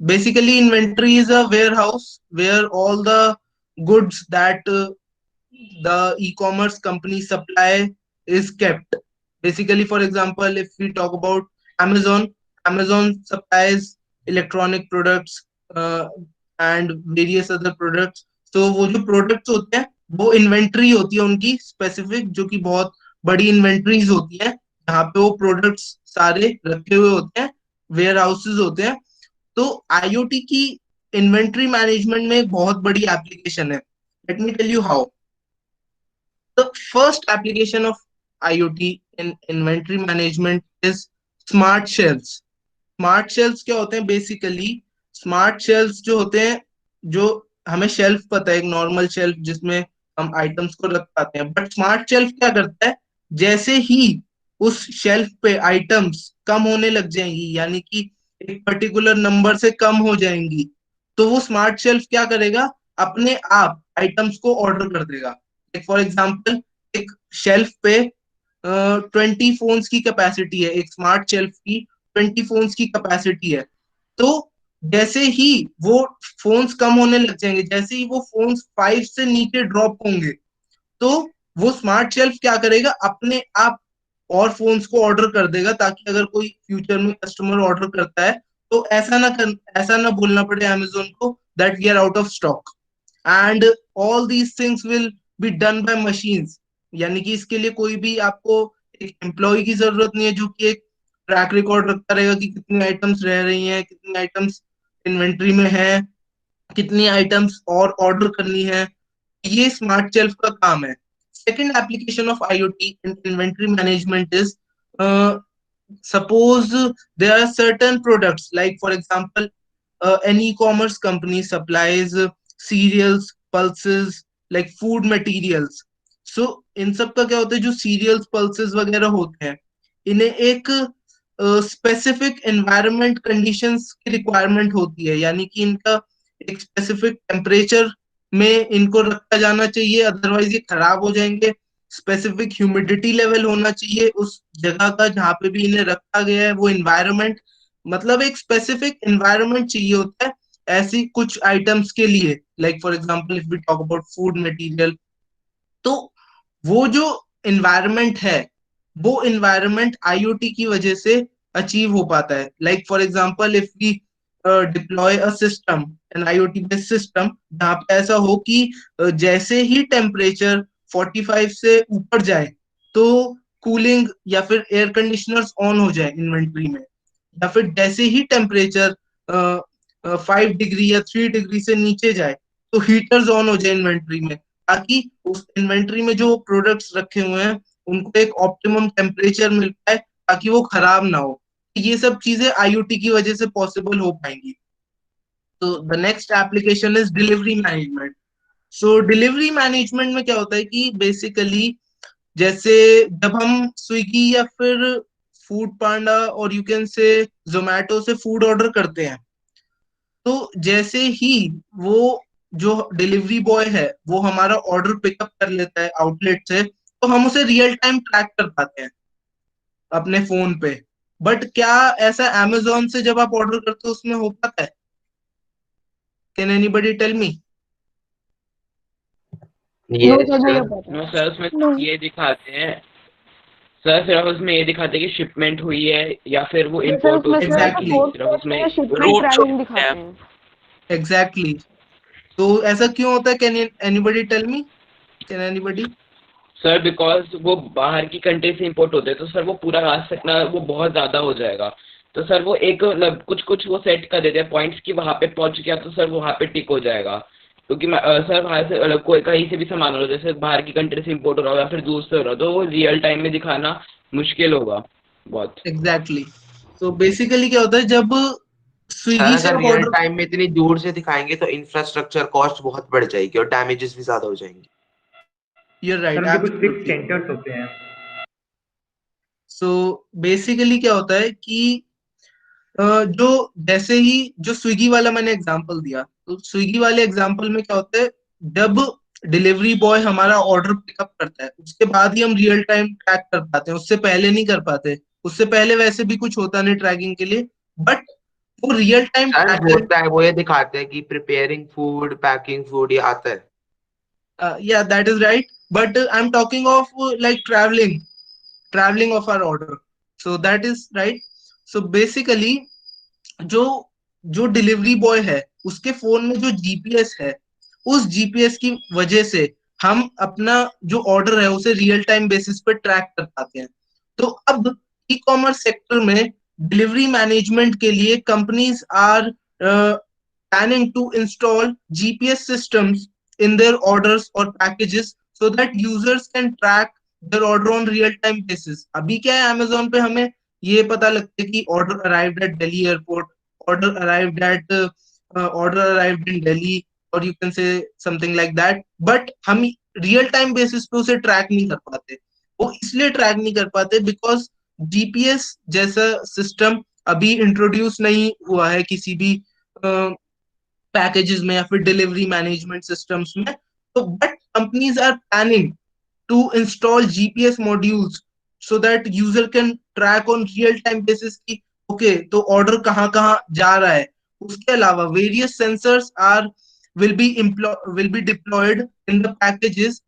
Basically, inventory is a warehouse where all the goods that the e-commerce company supply is kept. Basically, for example, if we talk about Amazon, Amazon supplies electronic products and various other products. So वो जो products होते हैं वो inventory होती है उनकी specific, जो कि बहुत बड़ी इन्वेंट्रीज होती है जहाँ पे वो प्रोडक्ट्स सारे रखे हुए होते हैं, वेयर हाउसेज होते हैं। तो आईओटी की इन्वेंट्री मैनेजमेंट में एक बहुत बड़ी एप्लीकेशन है। Let me tell you how. The first application of IoT in inventory management is smart shelves. Smart shelves क्या होते हैं? बेसिकली स्मार्ट शेल्व्स जो होते हैं, जो हमें शेल्फ पता है, एक नॉर्मल शेल्फ जिसमें हम आइटम्स को रख पाते हैं, बट स्मार्ट शेल्फ क्या करता है, जैसे ही उस शेल्फ पे आइटम्स कम होने लग जाएंगी, यानी कि एक पर्टिकुलर नंबर से कम हो जाएंगी, तो वो स्मार्ट शेल्फ क्या करेगा, अपने आप आइटम्स को ऑर्डर कर देगा। फॉर एग्जाम्पल, एक शेल्फ पे 20 फोन्स की कैपेसिटी है, एक स्मार्ट शेल्फ की 20 फोन्स की कैपेसिटी है। तो जैसे ही वो फोन्स कम होने लग जाएंगे, जैसे ही वो फोन्स 5 से नीचे ड्रॉप होंगे, तो वो स्मार्ट शेल्फ क्या करेगा, अपने आप और फोन्स को ऑर्डर कर देगा, ताकि अगर कोई फ्यूचर में कस्टमर ऑर्डर करता है तो ऐसा ना बोलना पड़े अमेजोन को that we are out of stock. And all these things will be done by machines, यानी कि इसके लिए कोई भी आपको एक एम्प्लॉय की जरूरत नहीं है जो कि एक ट्रैक रिकॉर्ड रखता रहेगा कि कितनी आइटम्स रह रही हैं, कितनी आइटम्स इन्वेंट्री में है, कितनी आइटम्स और ऑर्डर करनी है। ये स्मार्ट शेल्फ का काम है। Second application of IoT in inventory management is, suppose there are certain products, like for example, an e-commerce company supplies cereals, pulses, like food materials. So इन सब का क्या होता है, जो सीरियल्स पल्सेस वगैरह होते हैं, इन्हें एक स्पेसिफिक एनवायरनमेंट कंडीशंस की रिक्वायरमेंट होती है, यानी कि इनका एक स्पेसिफिक टेम्परेचर में इनको रखा जाना चाहिए, अदरवाइज ये खराब हो जाएंगे। स्पेसिफिक ह्यूमिडिटी लेवल होना चाहिए उस जगह का जहाँ पे भी इन्हें रखा गया है, वो इन्वायरमेंट, मतलब एक स्पेसिफिक इन्वायरमेंट चाहिए होता है ऐसी कुछ आइटम्स के लिए। Like for example, if we talk about food material, तो वो जो इन्वायरमेंट है, वो इन्वायरमेंट IoT की वजह से अचीव हो पाता है। Like for example, if we deploy a system, an IoT based system, जहाँ पे ऐसा हो कि जैसे ही टेम्परेचर 45 से ऊपर जाए तो कूलिंग या फिर एयर कंडीशनर्स ऑन हो जाए इन्वेंट्री में, या फिर जैसे ही टेम्परेचर 5 डिग्री या 3 डिग्री से नीचे जाए तो हीटर्स ऑन हो जाए इन्वेंट्री में, ताकि उस इन्वेंट्री में जो प्रोडक्ट्स रखे हुए हैं उनको एक ऑप्टिमम टेम्परेचर मिल पाए, ताकि वो खराब ना हो। ये सब चीजें IoT की वजह से पॉसिबल हो पाएंगी। तो the next application is delivery management. So delivery management में क्या होता है कि बेसिकली, जैसे जब हम स्विगी या फिर फूड पांडा और यू कैन से जोमेटो से फूड ऑर्डर करते हैं, तो जैसे ही वो जो डिलीवरी बॉय है वो हमारा ऑर्डर पिकअप कर लेता है आउटलेट से, तो हम उसे रियल टाइम ट्रैक कर पाते हैं अपने फोन पे। बट क्या ऐसा अमेजोन से जब आप ऑर्डर करते हो उसमें हो पाता है? Can anybody tell me? No Yes, sir, नहीं sir. हो पाता। नो सर, उसमें नहीं। ये दिखाते हैं सर, सिर्फ उसमें ये दिखाते हैं कि शिपमेंट हुई है या फिर वो सर इम्पोर्ट हो उसमें चुका है, सिर्फ Exactly. पोस्ट सिर्फ उसमें शिप की रूट शो ट्रैकिंग करते दिखाते हैं। हैं। एग्जैक्टली तो ऐसा क्यों होता है? Can anybody tell me? Can anybody? Sir because वो बाहर की कंट्री से इम्पोर्ट होते हैं, तो सर वो पूरा रास्ता इतना वो बहुत ज़्यादा हो जाएगा। तो सर वो एक मतलब कुछ कुछ वो सेट कर देते हैं पॉइंट्स की, वहाँ पे पहुँच गया तो सर वो वहाँ पे टिक हो जाएगा। क्योंकि सर वहाँ से कोई कहीं से भी सामान हो रहा है, जैसे बाहर की कंट्री से इम्पोर्ट हो रहा हो या फिर दूर से हो रहा हो, तो वो रियल टाइम में दिखाना मुश्किल होगा बहुत। एग्जैक्टली तो बेसिकली क्या होता है, जब सर स्विगी से अगर आप रियल ऑर्डर, टाइम में इतनी दूर से दिखाएंगे तो इंफ्रास्ट्रक्चर कॉस्ट बहुत बढ़ जाएगी और डैमेजेस भी ज्यादा हो जाएंगे। यू आर सर राइट, उनके कुछ फिक्स एब्सोल्युटली। सेंटर्स होते हैं। सो बेसिकली क्या होता है कि जो जैसे ही जो स्विगी वाला मैंने एग्जांपल दिया, तो स्विगी वाले एग्जांपल में क्या होता है, जब डिलीवरी बॉय हमारा ऑर्डर पिकअप करता है उसके बाद ही हम रियल टाइम ट्रैक कर पाते हैं, उससे पहले नहीं कर पाते। उससे पहले वैसे भी कुछ होता नहीं ट्रैकिंग के लिए, बट वो रियल टाइम सर ट्रैकिंग। होता है, वो ये दिखाते हैं कि प्रिपेयरिंग फूड, पैकिंग फूड, ये आता है। Yeah, that is right, but I'm talking of like traveling of our order, so that is right. So basically, जो जो डिलीवरी बॉय है उसके फोन में जो जीपीएस है, उस जीपीएस की वजह से हम अपना जो ऑर्डर है उसे रियल टाइम बेसिस पे ट्रैक कर पाते हैं। तो अब ई कॉमर्स सेक्टर में डिलीवरी मैनेजमेंट के लिए companies are planning to install GPS systems in their orders or packages so that users can track their order on real time basis। अभी क्या है, Amazon पे हमें ये पता लगता है कि order arrived at Delhi airport, order arrived at order arrived in Delhi, or you can say something like that, but हम रियल टाइम बेसिस पे उसे ट्रैक नहीं कर पाते। वो इसलिए ट्रैक नहीं कर पाते बिकॉज जीपीएस जैसा सिस्टम अभी इंट्रोड्यूस नहीं हुआ है किसी भी पैकेजेस में या फिर डिलीवरी मैनेजमेंट सिस्टम्स में। तो but companies are planning to install GPS modules so that user can track on real time basis की ओके तो ऑर्डर कहाँ कहाँ जा रहा है। उसके अलावा various sensors are will be deployed in the packages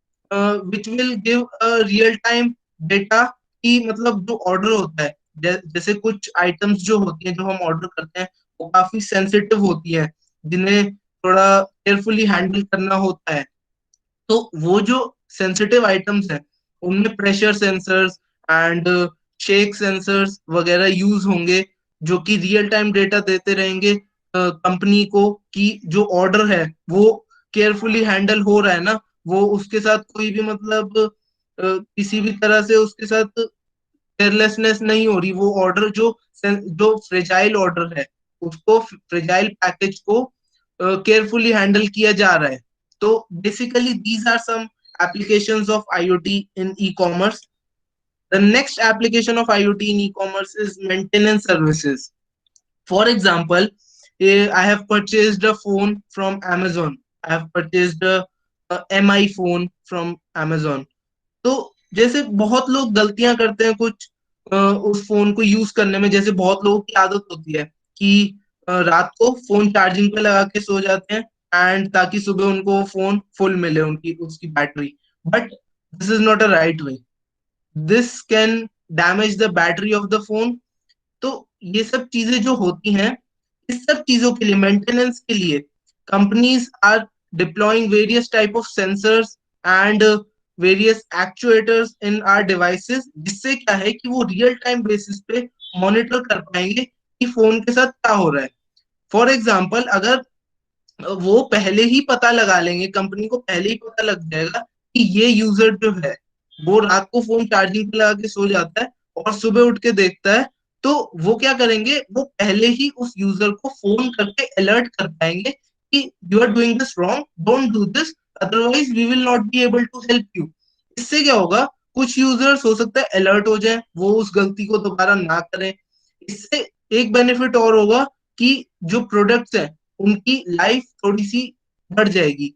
which will give a real time data कि मतलब जो ऑर्डर होता है जैसे कुछ आइटम्स जो होती हैं जो हम ऑर्डर करते हैं वो काफी सेंसिटिव होती है जिन्हें थोड़ा केयरफुली हैंडल करना होता है। तो वो जो सेंसिटिव आइटम्स हैं उनमें pressure sensors and shake sensors वगैरह यूज होंगे जो कि रियल टाइम डेटा देते रहेंगे कंपनी को कि जो ऑर्डर है वो केयरफुली हैंडल हो रहा है ना, वो उसके साथ कोई भी मतलब किसी भी तरह से उसके साथ केयरलेसनेस नहीं हो रही। वो ऑर्डर जो फ्रेजाइल ऑर्डर है उसको फ्रेजाइल पैकेज को केयरफुली हैंडल किया जा रहा है। तो basically these are some applications of IoT in e-commerce. The next application of IoT in e-commerce is maintenance services. For example, I have purchased a phone from Amazon. I have purchased a MI phone from Amazon. तो जैसे बहुत लोग गलतियां करते हैं कुछ उस phone को यूज करने में। जैसे बहुत लोगों की आदत होती है कि रात को फोन चार्जिंग पे लगा के सो जाते हैं एंड ताकि सुबह उनको फोन फुल मिले उनकी उसकी battery. But this is not a right way, this can damage the battery of the phone. तो ये सब चीजें जो होती हैं इस सब चीजों के लिए मेंटेनेंस के लिए companies are deploying various type of sensors and various actuators in our devices, जिससे क्या है कि वो रियल टाइम बेसिस पे मॉनिटर कर पाएंगे कि फोन के साथ क्या हो रहा है। फॉर एग्जाम्पल अगर वो पहले ही पता लगा लेंगे, कंपनी को पहले ही पता लग जाएगा कि ये यूजर जो है वो रात को फोन चार्जिंग पे लगा के सो जाता है और सुबह उठ के देखता है, तो वो क्या करेंगे, वो पहले ही उस यूजर को फोन करके अलर्ट कर पाएंगे कि you are doing this wrong, don't do this, otherwise we will not be able to help you. इससे क्या होगा, कुछ यूजर्स हो सकता है अलर्ट हो जाए, वो उस गलती को दोबारा ना करें। इससे एक बेनिफिट और होगा कि जो प्रोडक्ट्स हैं उनकी लाइफ थोड़ी सी बढ़ जाएगी,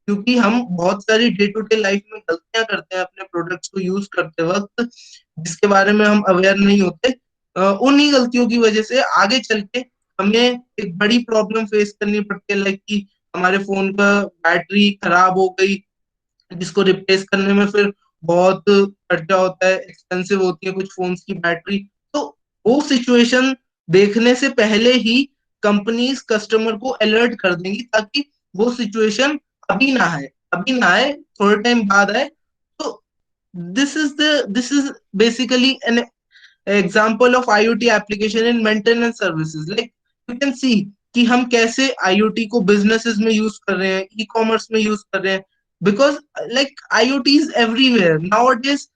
क्योंकि हम बहुत सारी डे टू डे लाइफ में गलतियां करते हैं अपने प्रोडक्ट्स को यूज करते वक्त जिसके बारे में हम अवेयर नहीं होते। उन्हीं गलतियों की वजह से आगे चल के हमें एक बड़ी प्रॉब्लम फेस करनी पड़ती है, लाइक कि हमारे फोन का बैटरी खराब हो गई जिसको रिप्लेस करने में फिर बहुत खर्चा होता है, एक्सपेंसिव होती है कुछ फोन्स की बैटरी। तो वो सिचुएशन देखने से पहले ही कंपनीज कस्टमर को अलर्ट कर देंगी ताकि वो सिचुएशन अभी ना आए, थोड़े टाइम बाद आए। तो this is basically N example of IoT application in maintenance services. Like you can सी कि हम कैसे IoT को बिजनेसेस में यूज कर रहे हैं, ई कॉमर्स में यूज कर रहे हैं, because like IoT is everywhere nowadays.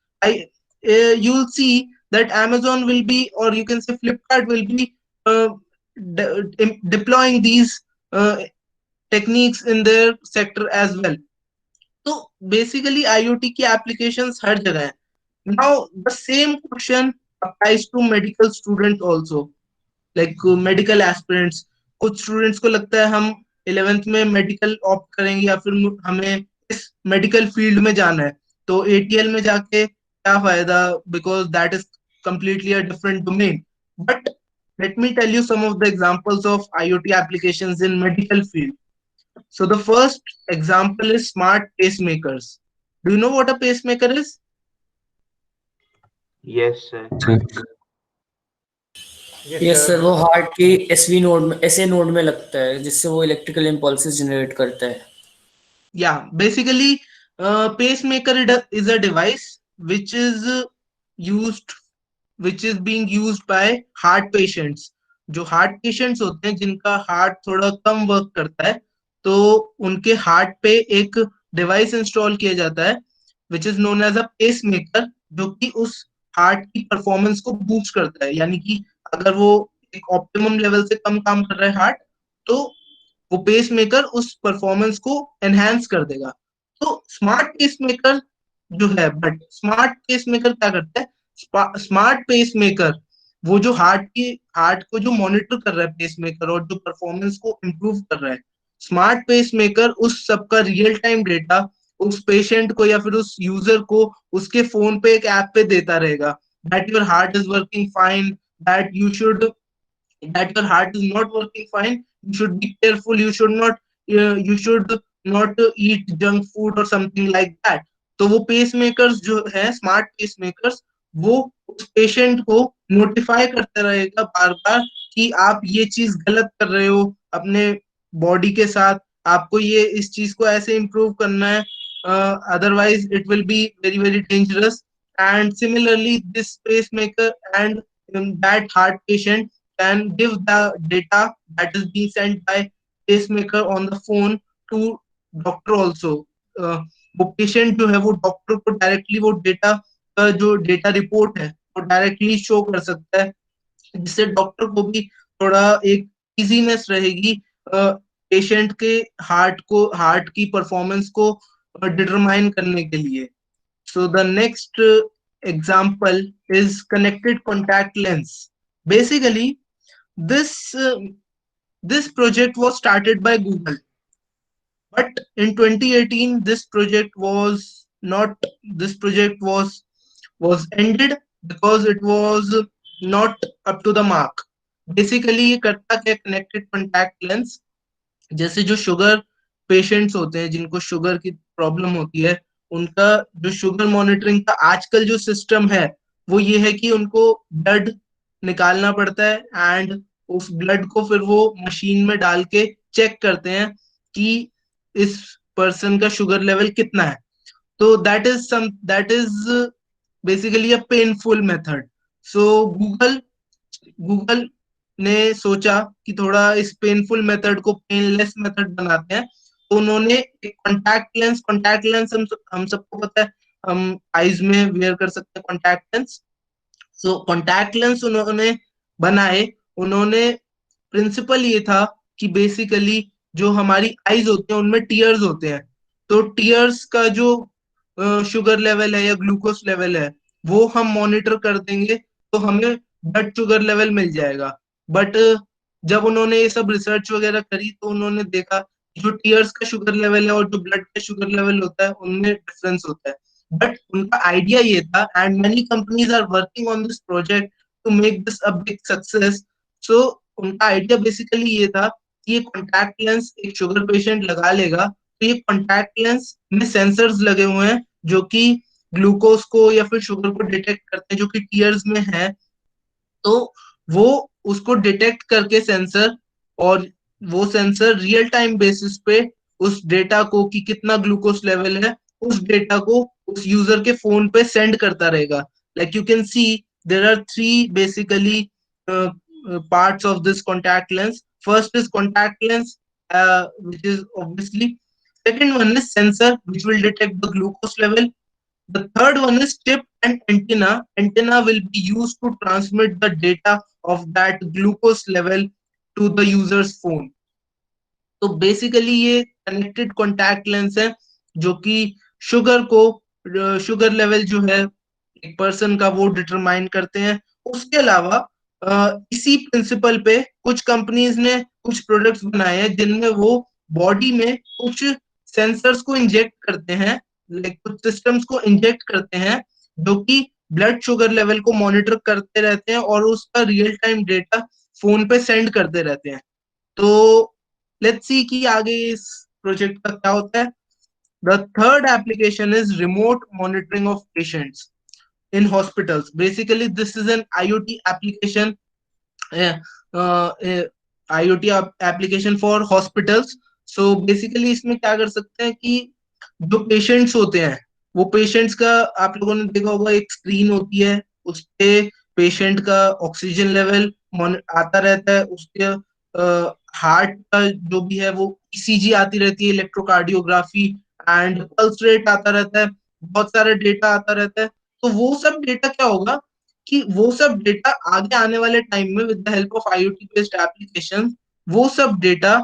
You'll see that Amazon will be, or you can say Flipkart will be deploying these techniques in their sector as well. तो basically IoT की applications हर जगह है। Now the same question applies to medical students also, like medical aspirants. कुछ students को लगता है हम 11th में मेडिकल ऑप्ट करेंगे या फिर हमें इस मेडिकल फील्ड में जाना है, तो ATL में जाके क्या फायदा, because that is completely a different domain. But let me tell you some of the examples of IoT applications in medical field. So the first example is smart pacemakers. Do you know what a pacemaker is? Yes, sir. Yes sir, वो heart की SV node में, ऐसे node में लगता है जिससे वो electrical impulses generate करता है। Yeah, basically pacemaker is a device which is used which is being used by heart patients. जो हार्ट पेशेंट्स होते हैं जिनका हार्ट थोड़ा कम वर्क करता है, तो उनके हार्ट पे एक डिवाइस इंस्टॉल किया जाता है which is known as a pacemaker, जो कि उस हार्ट की परफॉर्मेंस को बूस्ट करता है। यानी कि अगर वो एक ऑप्टिमम लेवल से कम काम कर रहा है हार्ट, तो वो पेस मेकर उस परफॉर्मेंस को एनहांस कर देगा। तो स्मार्ट पेस मेकर जो है, बट स्मार्ट पेसमेकर क्या करता है? स्मार्ट पेसमेकर वो जो हार्ट को जो मॉनिटर कर रहा है पेसमेकर और जो परफॉर्मेंस को इम्प्रूव कर रहा है, स्मार्ट पेसमेकर उस सब का रियल टाइम डेटा उस पेशेंट को या फिर उस यूजर को उसके फोन पे एक ऐप पे देता रहेगा, that your heart is working fine, that you should that your heart is not working fine, you should be careful, you should not eat junk food or something like that. तो वो pace makers जो है, smart pace makers, वो उस patient को notify करते रहेगा बार बार कि आप ये चीज गलत कर रहे हो अपने बॉडी के साथ, आपको ये इस चीज को ऐसे इम्प्रूव करना है, otherwise it will be very very dangerous. And similarly this pacemaker and that heart patient can give the data that is being sent by pacemaker on the phone to doctor also. वो patient जो है वो doctor को directly वो data का जो data report है वो डायरेक्टली शो कर सकता है, जिससे डॉक्टर को भी थोड़ा एक इजीनेस रहेगी पेशेंट के हार्ट की परफॉर्मेंस को डिटरमाइन करने के लिए. So the next example is connected contact lens. Basically, this project was started by Google, but in 2018 this project was not this project was ended because it was not up to the mark. Basically ये करता क्या connected contact lens, जैसे जो sugar patients होते हैं जिनको sugar की problem होती है, उनका जो शुगर मॉनिटरिंग का आजकल जो सिस्टम है वो ये है कि उनको ब्लड निकालना पड़ता है एंड उस ब्लड को फिर वो मशीन में डाल के चेक करते हैं कि इस पर्सन का शुगर लेवल कितना है. तो that is basically a painful method. So Google ने सोचा कि थोड़ा इस पेनफुल मेथड को पेनलेस मेथड बनाते हैं, तो उन्होंने एक कॉन्टैक्ट लेंस हम सबको पता है, हम आईज में वेयर कर सकते हैं कॉन्टैक्ट लेंस. सो कॉन्टैक्ट लेंस उन्होंने बनाए. उन्होंने प्रिंसिपल ये था कि बेसिकली जो हमारी आईज होती हैं उनमें टीयर्स होते हैं, तो टीयर्स का जो शुगर लेवल है या ग्लूकोज लेवल है वो हम मॉनिटर कर देंगे तो हमें ब्लड शुगर लेवल मिल जाएगा. बट जब उन्होंने ये सब रिसर्च वगैरह करी तो उन्होंने देखा जो टीयर्स का शुगर लेवल है और जो ब्लड का शुगर लेवल होता है उनमें डिफरेंस होता है. बट उनका आइडिया ये था and many companies are working on this project to make this a big success. So उनका आइडिया बेसिकली ये था कि ये कॉन्टैक्ट लेंस एक शुगर पेशेंट लगा लेगा, तो ये कॉन्टैक्ट लेंस में सेंसर्स लगे हुए हैं जो कि ग्लूकोज को या फिर शुगर को डिटेक्ट करते हैं जो कि टीयर्स में है. तो वो उसको डिटेक्ट करके सेंसर, और वो सेंसर रियल टाइम बेसिस पे उस डेटा को कि कितना ग्लूकोज लेवल है उस डेटा को उस यूजर के फोन पे सेंड करता रहेगा. Like you can see there are three basically parts of this contact lens. First is contact lens, which is obviously. Second one is sensor, which will detect the glucose level. The third one is tip and antenna. Antenna will be used to transmit the data of that glucose level to the user's phone. तो basically ये connected contact lens है जो कि sugar level जो है एक person का वो डिटरमाइन करते हैं. उसके अलावा इसी प्रिंसिपल पे कुछ कंपनीज ने कुछ प्रोडक्ट्स बनाए हैं जिनमें वो बॉडी में कुछ सेंसर्स को इंजेक्ट करते हैं, लाइक कुछ सिस्टम्स को इंजेक्ट करते हैं जो कि ब्लड शुगर लेवल को मॉनिटर करते रहते हैं और उसका रियल टाइम डेटा फोन पे सेंड करते रहते हैं. तो लेट्स सी कि आगे इस प्रोजेक्ट का क्या होता है. The third application is remote monitoring of patients in hospitals. Basically, this is an IoT application, IoT application for hospitals. So basically, इसमें क्या कर सकते हैं कि जो पेशेंट्स होते हैं वो पेशेंट्स का, आप लोगों ने देखा होगा एक स्क्रीन होती है, उस पे पेशेंट का ऑक्सीजन लेवल आता रहता है, उसके हार्ट का जो भी है वो ECG आती रहती है, इलेक्ट्रोकार्डियोग्राफी एंड पल्स रेट आता रहता है, बहुत सारा डेटा आता रहता है. तो वो सब डेटा क्या होगा कि वो सब डेटा आगे आने वाले टाइम में with the help of IoT based application वो सब डेटा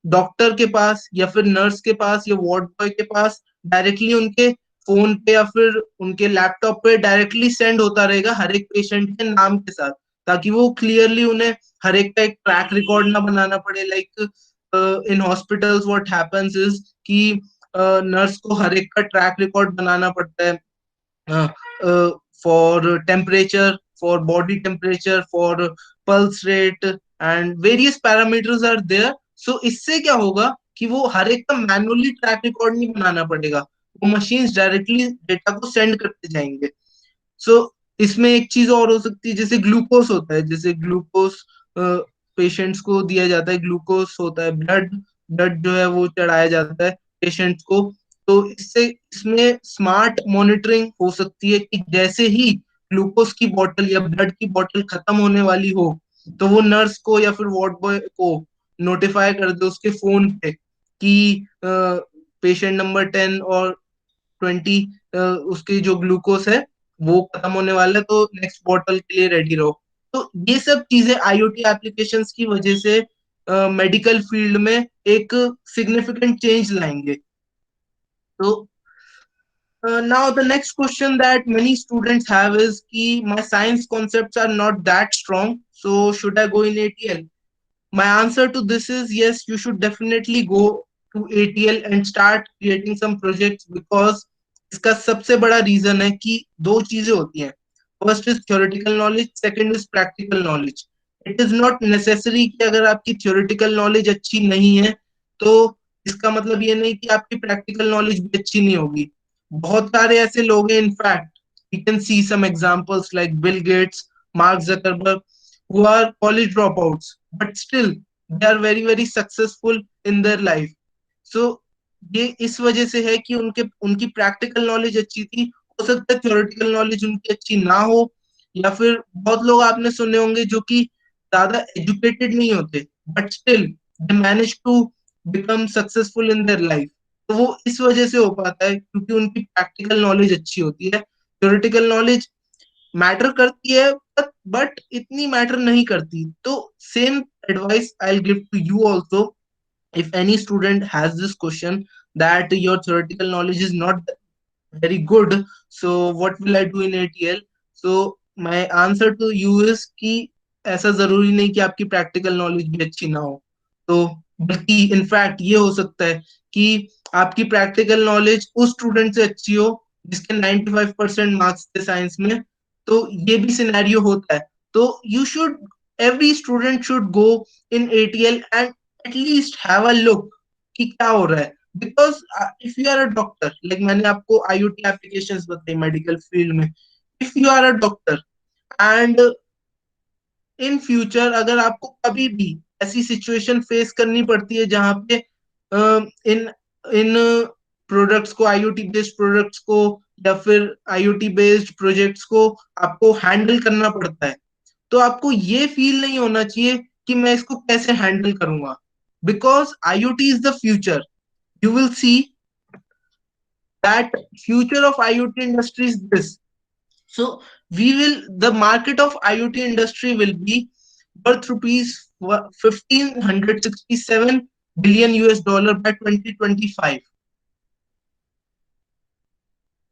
डॉक्टर के पास या फिर नर्स के पास या वार्ड बॉय के पास डायरेक्टली उनके फोन पे या फिर उनके लैपटॉप पे डायरेक्टली सेंड होता रहेगा हर एक पेशेंट के नाम के साथ, ताकि वो क्लियरली उन्हें हर एक का एक ट्रैक रिकॉर्ड ना बनाना पड़े। Like in hospitals what happens is कि नर्स को हर एक का ट्रैक रिकॉर्ड बनाना पड़ता है, for temperature, for body temperature, for pulse rate and various parameters are there. So इससे क्या होगा कि वो हर एक का मैनुअली ट्रैक रिकॉर्ड नहीं बनाना पड़ेगा, वो मशीन्स डायरेक्टली डेटा को सेंड करते जाएंगे। सो इसमें एक चीज और हो सकती है, जैसे ग्लूकोस होता है, जैसे ग्लूकोस पेशेंट्स को दिया जाता है, ग्लूकोस होता है, ब्लड ब्लड जो है वो चढ़ाया जाता है पेशेंट्स को। तो इससे इसमें स्मार्ट मॉनिटरिंग हो सकती है कि जैसे ही ग्लूकोज की बोतल या ब्लड की बोतल खत्म होने वाली हो, तो वो नर्स को या फिर वार्ड बॉय को नोटिफाई कर दे उसके फोन पे कि पेशेंट नंबर 10 और 20 उसकी जो ग्लूकोज है वो खत्म होने वाला है, तो नेक्स्ट बॉटल के लिए रेडी रहो। तो ये सब चीजें आईओटी एप्लीकेशंस की वजह से मेडिकल फील्ड में एक सिग्निफिकेंट चेंज लाएंगे। तो now the next question that many students have is कि my science concepts are not that strong, so should I go in ATL? My answer to this is yes, you should definitely go to ATL and start creating some projects, because इसका सबसे बड़ा reason है कि दो चीजें होती हैं, first is theoretical knowledge, second is practical knowledge. It is not necessary कि अगर आपकी थ्योरेटिकल नॉलेज अच्छी नहीं है तो इसका मतलब ये नहीं कि आपकी प्रैक्टिकल नॉलेज भी अच्छी नहीं होगी। बहुत सारे ऐसे लोग हैं, in fact you can see some examples like Bill Gates, Mark Zuckerberg, who are college dropouts, but still they are very very successful in their life. So ये इस वजह से है कि उनकी प्रैक्टिकल नॉलेज अच्छी थी। हो सकता है थ्योरेटिकल नॉलेज उनकी अच्छी ना हो, या फिर बहुत लोग आपने सुने होंगे जो कि ज्यादा एजुकेटेड नहीं होते but still they manage to become successful in their life. तो वो इस वजह से हो पाता है क्योंकि उनकी प्रैक्टिकल नॉलेज अच्छी होती है। थ्योरेटिकल नॉलेज मैटर करती है बट इतनी मैटर नहीं करती। तो same advice I will give to you also, if any student has this question that your theoretical knowledge is not very good, so what will I do in ATL? So my answer to you is कि ऐसा जरूरी नहीं कि आपकी practical knowledge भी अच्छी ना हो। तो बल्कि इनफैक्ट ये हो सकता है कि आपकी प्रैक्टिकल नॉलेज उस स्टूडेंट से अच्छी हो जिसके 95% मार्क्स थे साइंस में। तो ये भी सिनेरियो होता है। तो you should, every student should go in ATL and at least have a look कि क्या हो रहा है। Because if you are a doctor, like मैंने आपको IoT एप्लीकेशंस बताई मेडिकल फील्ड में, if you are a doctor and in future अगर आपको कभी भी ऐसी सिचुएशन फेस करनी पड़ती है जहां पे इन इन प्रोडक्ट्स को, IoT बेस्ड प्रोडक्ट्स को या फिर IoT बेस्ड प्रोजेक्ट्स को आपको हैंडल करना पड़ता है, तो आपको ये फील नहीं होना चाहिए कि मैं इसको कैसे हैंडल करूंगा। Because IoT is the future. You will see that future of IoT industry is this. So the market of IoT industry will be worth rupees 1,567 billion US dollar by 2025.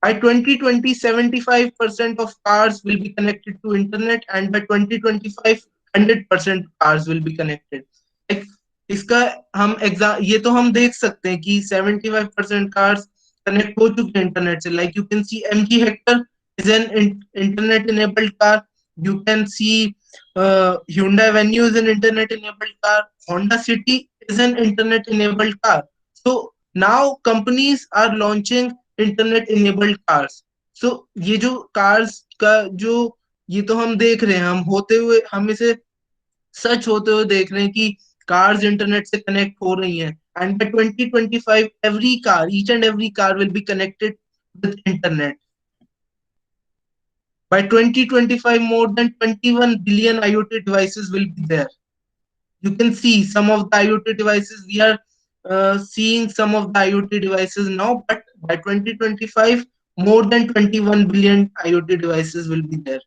By 2020, 75% of cars will be connected to internet, and by 2025, 100% cars will be connected. Like, इसका हम exam ये तो हम देख सकते हैं कि 75% cars connect हो चुके हैं इंटरनेट से। Like you can C MG Hector is an internet enabled car. You can see Hyundai Venue is an internet enabled car. Honda City is an internet enabled car. So now companies are launching internet enabled cars. So ये जो cars का जो ये तो हम देख रहे हैं, हम होते हुए, हम इसे सच होते हुए देख रहे हैं कि कार्स इंटरनेट से कनेक्ट हो रही हैं। And by 2025 every car, each and every car will be connected with internet. By 2025, more than 21 billion IoT devices will be there. You can see some of the IoT devices. We are seeing some of the IoT devices now, but by 2025, more than 21 billion IoT devices will be there.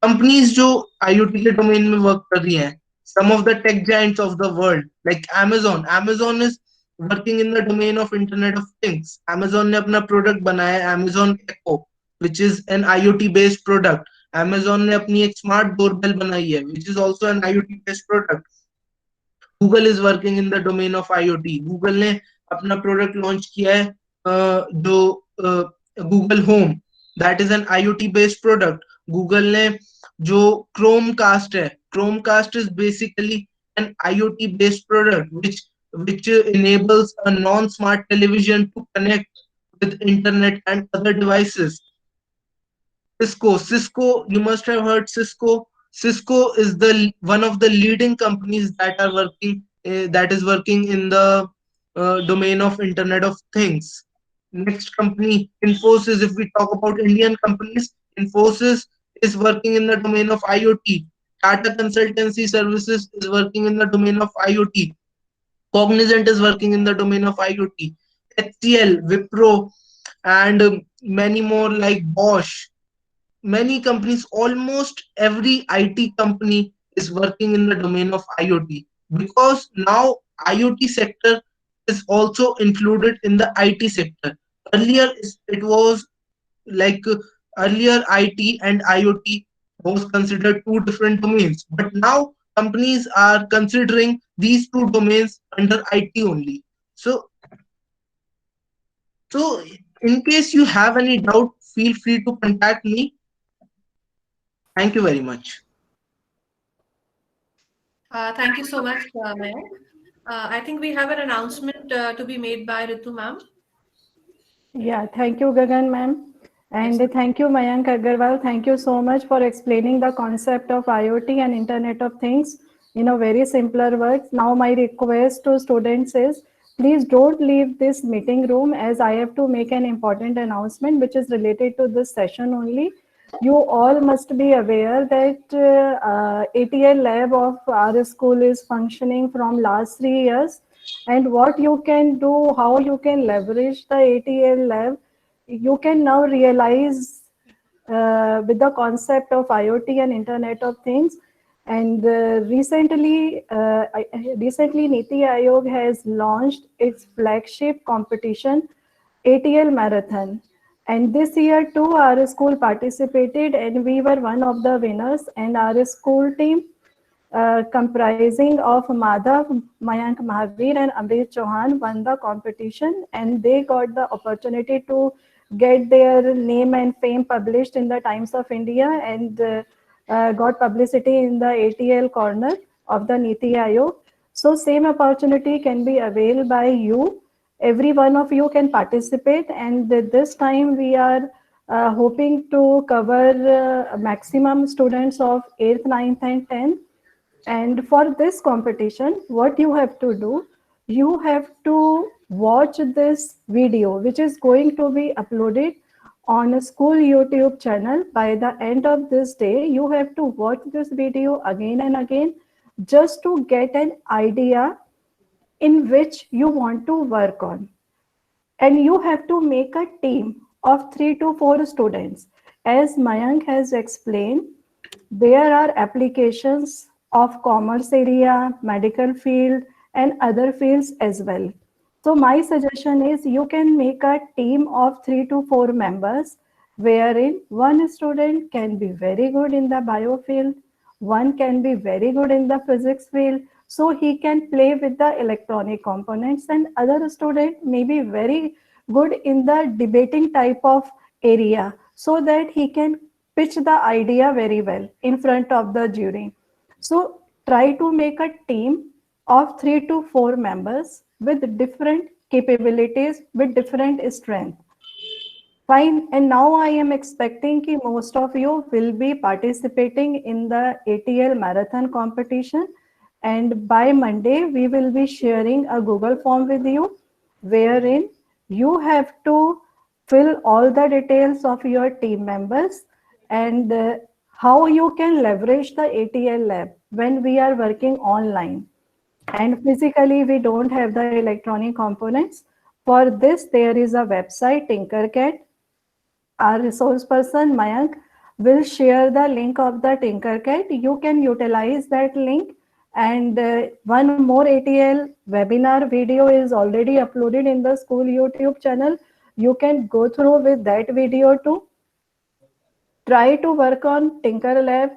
Companies जो IoT के domain में work कर रही हैं, some of the tech giants of the world, like Amazon. Amazon is working in the domain of Internet of Things. Amazon ने अपना product बनाया है, Amazon Echo, which is an IoT based product. Amazon ने अपनी एक smart doorbell बनाई है, which is also an IoT based product. Google is working in the domain of IoT. Google ने अपना product launch किया है जो Google Home, that is an IoT based product. Google ने जो Chromecast है, Chromecast is basically an IoT based product which enables a non-smart television to connect with internet and other devices. Cisco, you must have heard Cisco. Cisco is the one of the leading companies that are working that is working in the domain of Internet of Things. Next company, Infosys. If we talk about Indian companies, Infosys is working in the domain of IoT. Tata Consultancy Services is working in the domain of IoT. Cognizant is working in the domain of IoT. HCL, Wipro, and many more like Bosch. Many companies, almost every IT company is working in the domain of IoT, because now IoT sector is also included in the IT sector. Earlier it was like earlier IT and IoT was considered two different domains, but now companies are considering these two domains under IT only. So in case you have any doubt, feel free to contact me. Thank you very much. Thank you so much, Mayank. I think we have an announcement to be made by Ritu ma'am. Yeah, thank you, Gagan ma'am. And thank you, Mayank Agarwal. Thank you so much for explaining the concept of IoT and Internet of Things in a very simpler words. Now my request to students is, please don't leave this meeting room, as I have to make an important announcement which is related to this session only. You all must be aware that ATL lab of our school is functioning from last 3 years. And what you can do, how you can leverage the ATL lab, you can now realize with the concept of IoT and Internet of Things. And recently Niti Aayog has launched its flagship competition, ATL Marathon. And this year too, our school participated and we were one of the winners. And our school team, comprising of Madhav, Mayank Mahavir and Amrit Chauhan, won the competition, and they got the opportunity to get their name and fame published in the Times of India, and got publicity in the ATL corner of the Niti Aayog. So same opportunity can be availed by you. Every one of you can participate, and this time we are hoping to cover maximum students of 8th, 9th and 10th. And for this competition, what you have to do, you have to watch this video, which is going to be uploaded on a school YouTube channel. By the end of this day, you have to watch this video again and again, just to get an idea in which you want to work on. And you have to make a team of 3 to 4 students. As Mayank has explained, there are applications of commerce area, medical field, and other fields as well. So my suggestion is, you can make a team of 3 to 4 members, wherein one student can be very good in the bio field, one can be very good in the physics field, so he can play with the electronic components, and other student may be very good in the debating type of area, so that he can pitch the idea very well in front of the jury. So try to make a team of 3 to 4 members with different capabilities, with different strength. Fine. And now I am expecting that most of you will be participating in the ATL marathon competition. And by Monday, we will be sharing a Google form with you, wherein you have to fill all the details of your team members and how you can leverage the ATL lab when we are working online. And physically, we don't have the electronic components. For this, there is a website, Tinkercad. Our resource person, Mayank, will share the link of the Tinkercad. You can utilize that link And one more ATL webinar video is already uploaded in the school YouTube channel. You can go through with that video too. Try to work on Tinker Lab,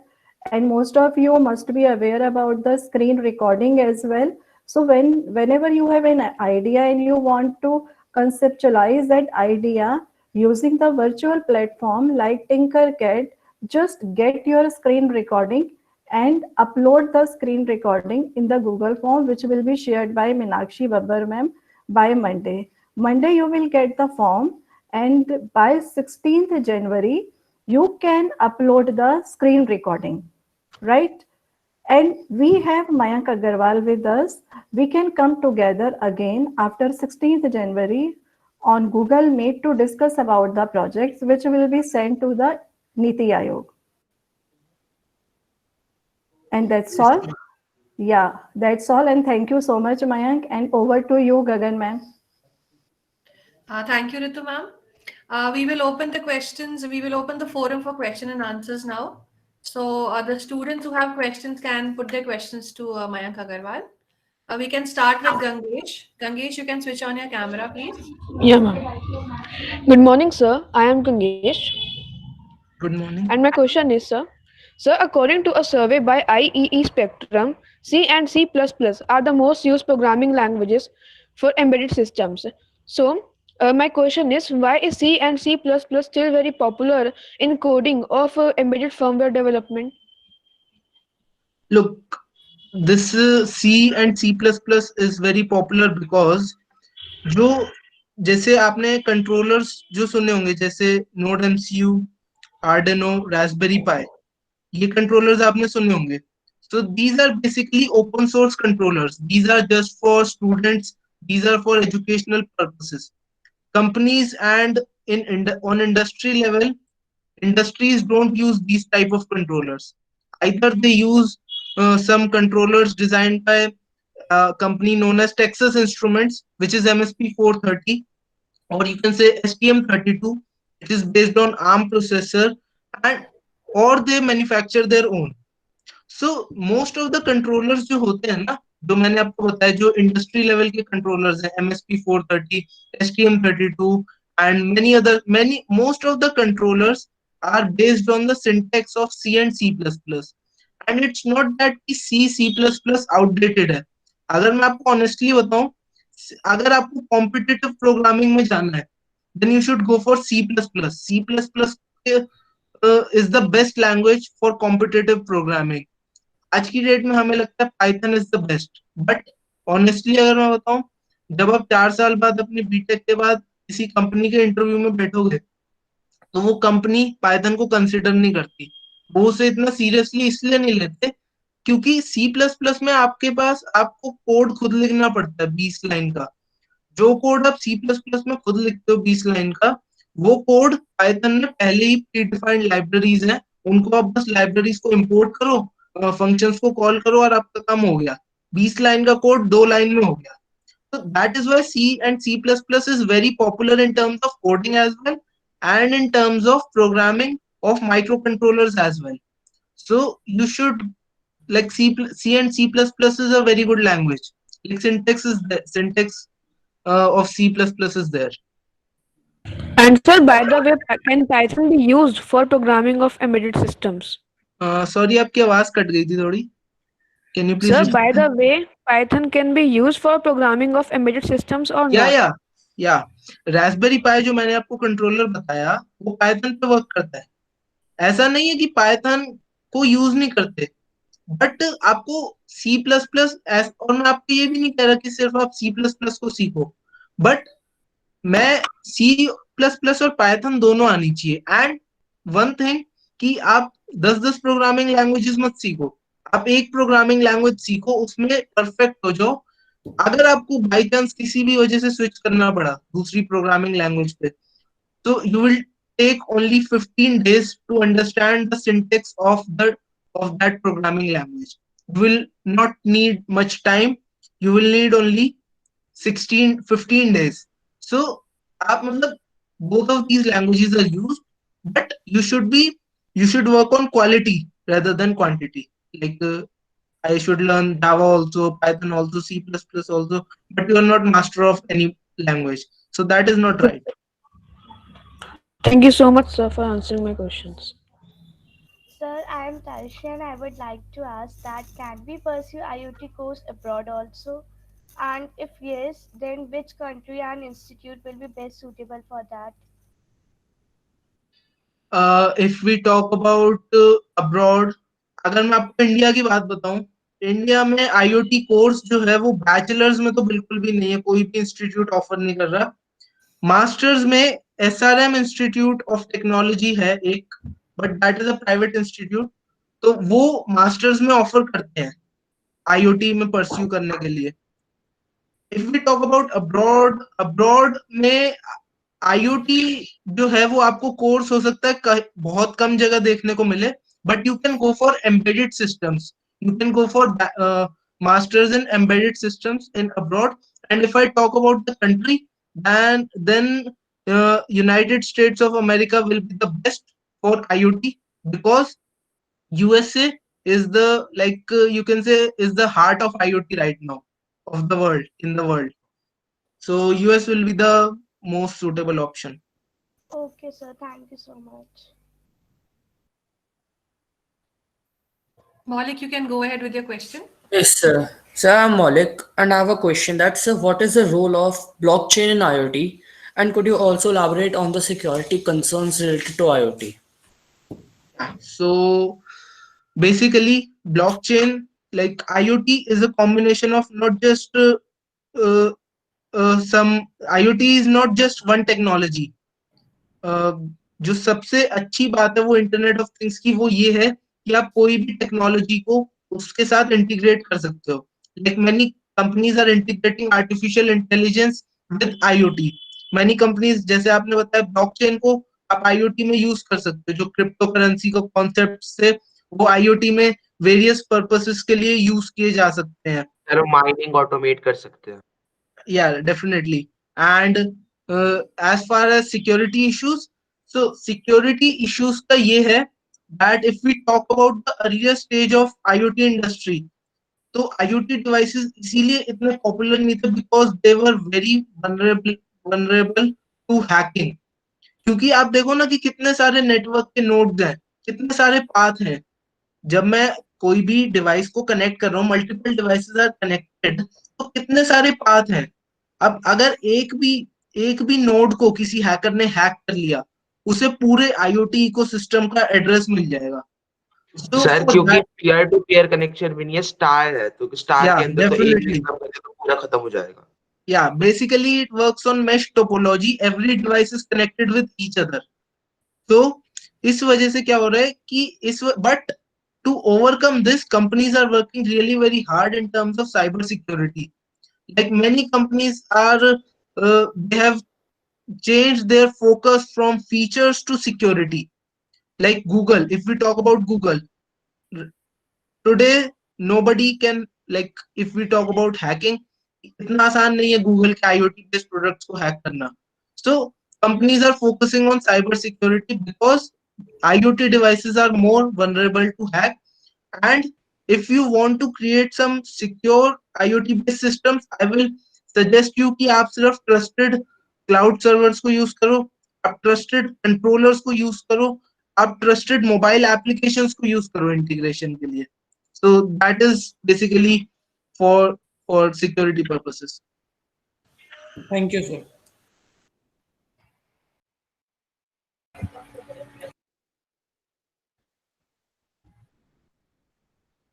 and most of you must be aware about the screen recording as well. So whenever you have an idea and you want to conceptualize that idea using the virtual platform like Tinkercad, just get your screen recording and upload the screen recording in the Google form, which will be shared by Meenakshi Babbar ma'am by Monday. Monday you will get the form, and by 16th January you can upload the screen recording, right? And we have Mayank Agarwal with us. We can come together again after 16th January on Google Meet to discuss about the projects which will be sent to the Niti Aayog. And that's all. Yeah, that's all. And thank you so much, Mayank. And over to you, Gagan ma'am. Thank you, Ritu ma'am. We will open the questions. We will open the forum for question and answers now. So the students who have questions can put their questions to Mayank Agarwal. We can start with Gangesh. Gangesh, you can switch on your camera, please. Yeah, ma'am. Good morning, sir. I am Gangesh. Good morning. And my question is, sir, according to a survey by IEE Spectrum, C and C++ are the most used programming languages for embedded systems. So, my question is, why is C and C++ still very popular in coding of embedded firmware development? Look, this C and C++ is very popular because जो जैसे आपने controllers जो सुने होंगे जैसे node MCU, Arduino, Raspberry पाई, ये controllers आपने सुने होंगे. So these are basically open source controllers. These are just for students. These are for educational purposes. Companies and on industry level, industries don't use these type of controllers. Either they use some controllers designed by a company known as Texas Instruments, which is MSP 430, or you can say STM32, which is based on ARM processor, and or they manufacture their own. So most of the controllers जो होते हैं ना, जो मैंने आपको बताया, जो industry level के कंट्रोलर्स हैं, MSP 430, STM32, and most of the controllers are based on the syntax of C and C++. And it's not that C++ outdated है. अगर मैं आपको honestly बताऊं, अगर आपको competitive programming में जाना है, then you should go for C++. C++ is the best language for competitive programming. आज की डेट में हमें लगता है Python is the best, but honestly अगर मैं बताऊं, जब आप 4 साल बाद अपनी बीटेक के बाद किसी कंपनी के इंटरव्यू में बैठोगे, तो वो कंपनी पाइथन को कंसिडर नहीं करती. वो उसे इतना सीरियसली इसलिए नहीं लेते क्योंकि C++ में आपके पास आपको कोड खुद लिखना पड़ता है 20 लाइन का. जो कोड आप C++ में खुद लिखते हो 20 लाइन का, वो कोड पाइथन में पहले ही प्री डिफाइंड लाइब्रेरीज हैं, उनको आप बस लाइब्रेरीज को इंपोर्ट करो, फंक्शंस को कॉल करो और आपका काम हो गया. 20 लाइन का कोड 2 लाइन में हो गया. So that is why C and C++ is very popular in terms of coding as well, and in terms of programming of microcontrollers as well. So you should, like, C and C++ is a very good language. Like syntax of C++ is there. And sir, by the way, can Python be used for programming of embedded systems? Sorry, आपकी आवाज cut गई थी थोड़ी. Can you please? Sir, by the way, Python can be used for programming of embedded systems or not? Yeah. Raspberry Pi जो मैंने आपको controller बताया, वो पाइथन पे वर्क करता है. ऐसा नहीं है कि पाइथन को यूज नहीं करते, बट आपको C++, और मैं आपको ये भी नहीं कह रहा कि सिर्फ आप C++ को सीखो, बट मैं C++ और पाइथन दोनों आनी चाहिए. एंड वन थिंग कि आप 10 प्रोग्रामिंग लैंग्वेजेस मत सीखो, आप एक प्रोग्रामिंग लैंग्वेज सीखो, उसमें परफेक्ट हो जाओ. अगर आपको बाई चांस किसी भी वजह से स्विच करना पड़ा दूसरी प्रोग्रामिंग लैंग्वेज पे, तो you will take only 15 days to understand the syntax of that programming language. You will not need much time. You will need only 15 days. So आप मतलब both of these languages are used, but you should work on quality rather than quantity. Like I should learn Java also, Python also, C++ also, but you are not master of any language. So that is not right. Thank you so much, sir, for answering my questions. Sir, I am Tarsha and I would like to ask that can we pursue IoT course abroad also? And if yes, then which country and institute will be best suitable for that? If we talk about abroad, अगर मैं आपको India की बात बताऊं, India में IoT course जो है वो बैचलर्स में तो बिल्कुल भी नहीं है, कोई भी इंस्टीट्यूट ऑफर नहीं कर रहा। मास्टर्स में एसआरएम इंस्टीट्यूट ऑफ टेक्नोलॉजी है एक, but that is a private institute, तो वो मास्टर्स में ऑफर करते हैं आईओटी में परस्यू करने के लिए। If we talk about abroad, abroad में आईओटी जो है वो आपको कोर्स हो सकता है बहुत कम जगह देखने को मिले, but you can go for embedded systems, you can go for masters in embedded systems in abroad. And if I talk about the country, then United States of America will be the best for IoT, because USA is the, like you can say, is the heart of IoT right now of the world, in the world. So US will be the most suitable option. Okay, sir. Thank you so much. Maulik, you can go ahead with your question. Yes, sir. Sir, I'm Maulik, and I have a question. That's what is the role of blockchain in IoT? And could you also elaborate on the security concerns related to IoT? So basically, blockchain, like IoT, is a combination of not just uh, some IoT is not just one technology. जो सबसे अच्छी बात है वो internet of things की, वो ये है कि आप कोई भी टेक्नोलॉजी को उसके साथ इंटीग्रेट कर सकते हो। Like many companies are integrating artificial intelligence with IoT. Many companies, जैसे आपने बताया, ब्लॉकचेन को आप आईओटी में यूज कर सकते हो, जो क्रिप्टो करेंसी को कॉन्सेप्ट से वो आईओटी में वेरियस पर्पसेस के लिए यूज किए जा सकते हैं। सर माइनिंग ऑटोमेट कर सकते हैं। Yeah, definitely. And as far as security issues, so security issues का ये है that if we talk about the earlier stage of IoT industry, तो IoT devices इसीलिए इतने पॉपुलर नहीं थे because they were very vulnerable to hacking. क्योंकि आप देखो ना कि कितने सारे नेटवर्क के नोड्स हैं, कितने सारे पाथ हैं। जब मैं कोई भी डिवाइस को कनेक्ट कर रहा हूँ, मल्टीपल डिवाइसेस आर कनेक्टेड, तो कितने सारे पाथ हैं। अब अगर एक भी नोड को किसी हैकर ने हैक कर लिया, उसे पूरे आईओटी इकोसिस्टम का एड्रेस मिल जाएगा। So सर for क्योंकि that, peer to peer connection भी नहीं है, स्टार है, तो स्टार yeah, के अंदर तो एक definitely. सिस्टम करे तो पूरा खत्म हो जाएगा। Yeah, basically it works on mesh topology. Every device is connected with each other. So इस वजह से क्या हो रहा है कि but to overcome this, companies are working really very hard in terms of cyber security. Like many companies are, they have changed their focus from features to security. Like Google, if we talk about Google, today nobody can, like if we talk about hacking, इतना आसान नहीं है Google के IoT based products को hack करना। So companies are focusing on cyber security because IoT devices are more vulnerable to hack. And if you want to create some secure IoT based systems, I will suggest you कि आप सिर्फ trusted cloud servers को use करो, आप trusted controllers को use करो, आप trusted mobile applications को use करो integration के लिए। So that is basically for security purposes. Thank you, sir.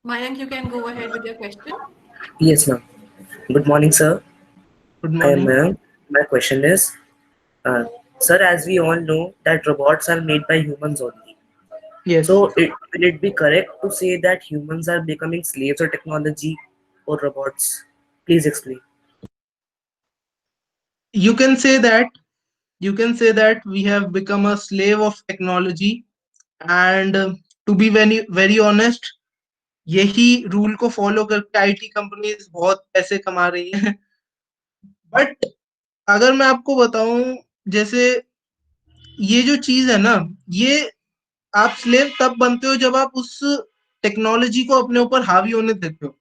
Mayank, you can go ahead with your question. Yes, ma'am. Good morning, sir. Good I am morning. Mayank. My question is, sir, as we all know that robots are made by humans only. Yes. So, will it be correct to say that humans are becoming slaves of technology or robots? Please explain. You can say that we have become a slave of technology, and to be very honest, यही rule को follow करके IT companies बहुत पैसे कमा रही हैं। But अगर मैं आपको बताऊं, जैसे ये जो चीज है ना, ये आप स्लेव तब बनते हो जब आप उस टेक्नोलॉजी को अपने ऊपर हावी होने देते हो,